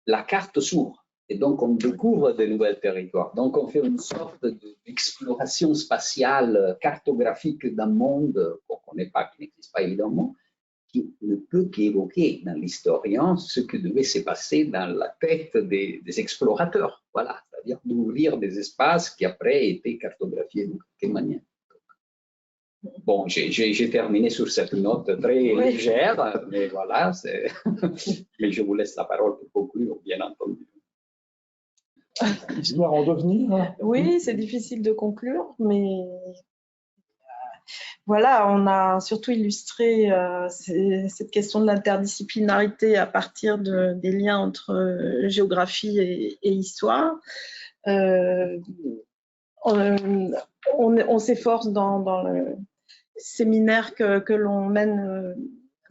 la carte s'ouvre. Et donc, on découvre de nouveaux territoires. Donc, on fait une sorte d'exploration spatiale cartographique d'un monde qu'on ne connaît pas, qui n'existe pas évidemment, qui ne peut qu'évoquer dans l'historien ce que devait se passer dans la tête des explorateurs. Voilà, c'est-à-dire d'ouvrir des espaces qui après étaient cartographiés de quelle manière. Bon, j'ai terminé sur cette note très légère, mais voilà, mais je vous laisse la parole pour conclure, bien entendu. Histoire en devenir. Oui, c'est difficile de conclure, mais voilà, on a surtout illustré cette question de l'interdisciplinarité à partir des liens entre géographie et histoire. On s'efforce dans le séminaire que l'on mène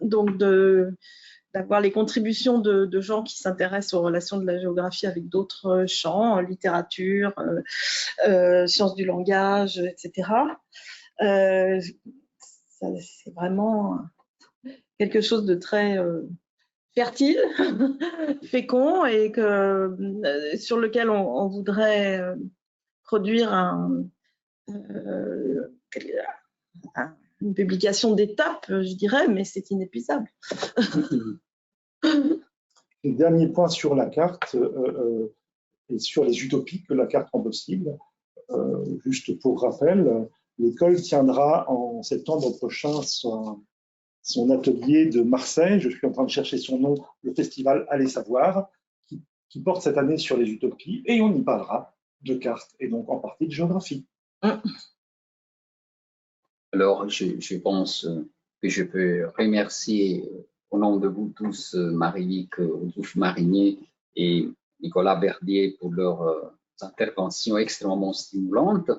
donc d'avoir les contributions de gens qui s'intéressent aux relations de la géographie avec d'autres champs, littérature, sciences du langage, etc. C'est vraiment quelque chose de très fertile, fécond, et sur lequel on voudrait produire une publication d'étape, je dirais, mais c'est inépuisable. Le dernier point sur la carte et sur les utopies que la carte rend possible. Juste pour rappel, l'école tiendra en septembre prochain son atelier de Marseille. Je suis en train de chercher son nom, le festival Allez Savoir, qui porte cette année sur les utopies, et on y parlera de cartes et donc en partie de géographie. Alors, je pense que je peux remercier au nom de vous tous Marie-Luc Marinier et Nicolas Verdier pour leurs interventions extrêmement stimulantes.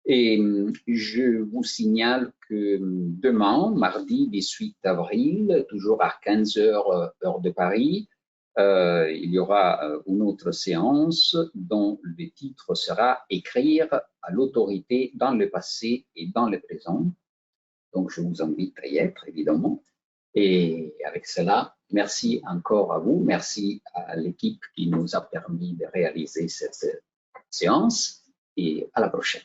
Et je vous signale que demain, mardi 18 avril, toujours à 15h heure de Paris, il y aura une autre séance dont le titre sera « Écrire à l'autorité dans le passé et dans le présent ». Donc, je vous invite à y être, évidemment. Et avec cela, merci encore à vous. Merci à l'équipe qui nous a permis de réaliser cette séance. Et à la prochaine.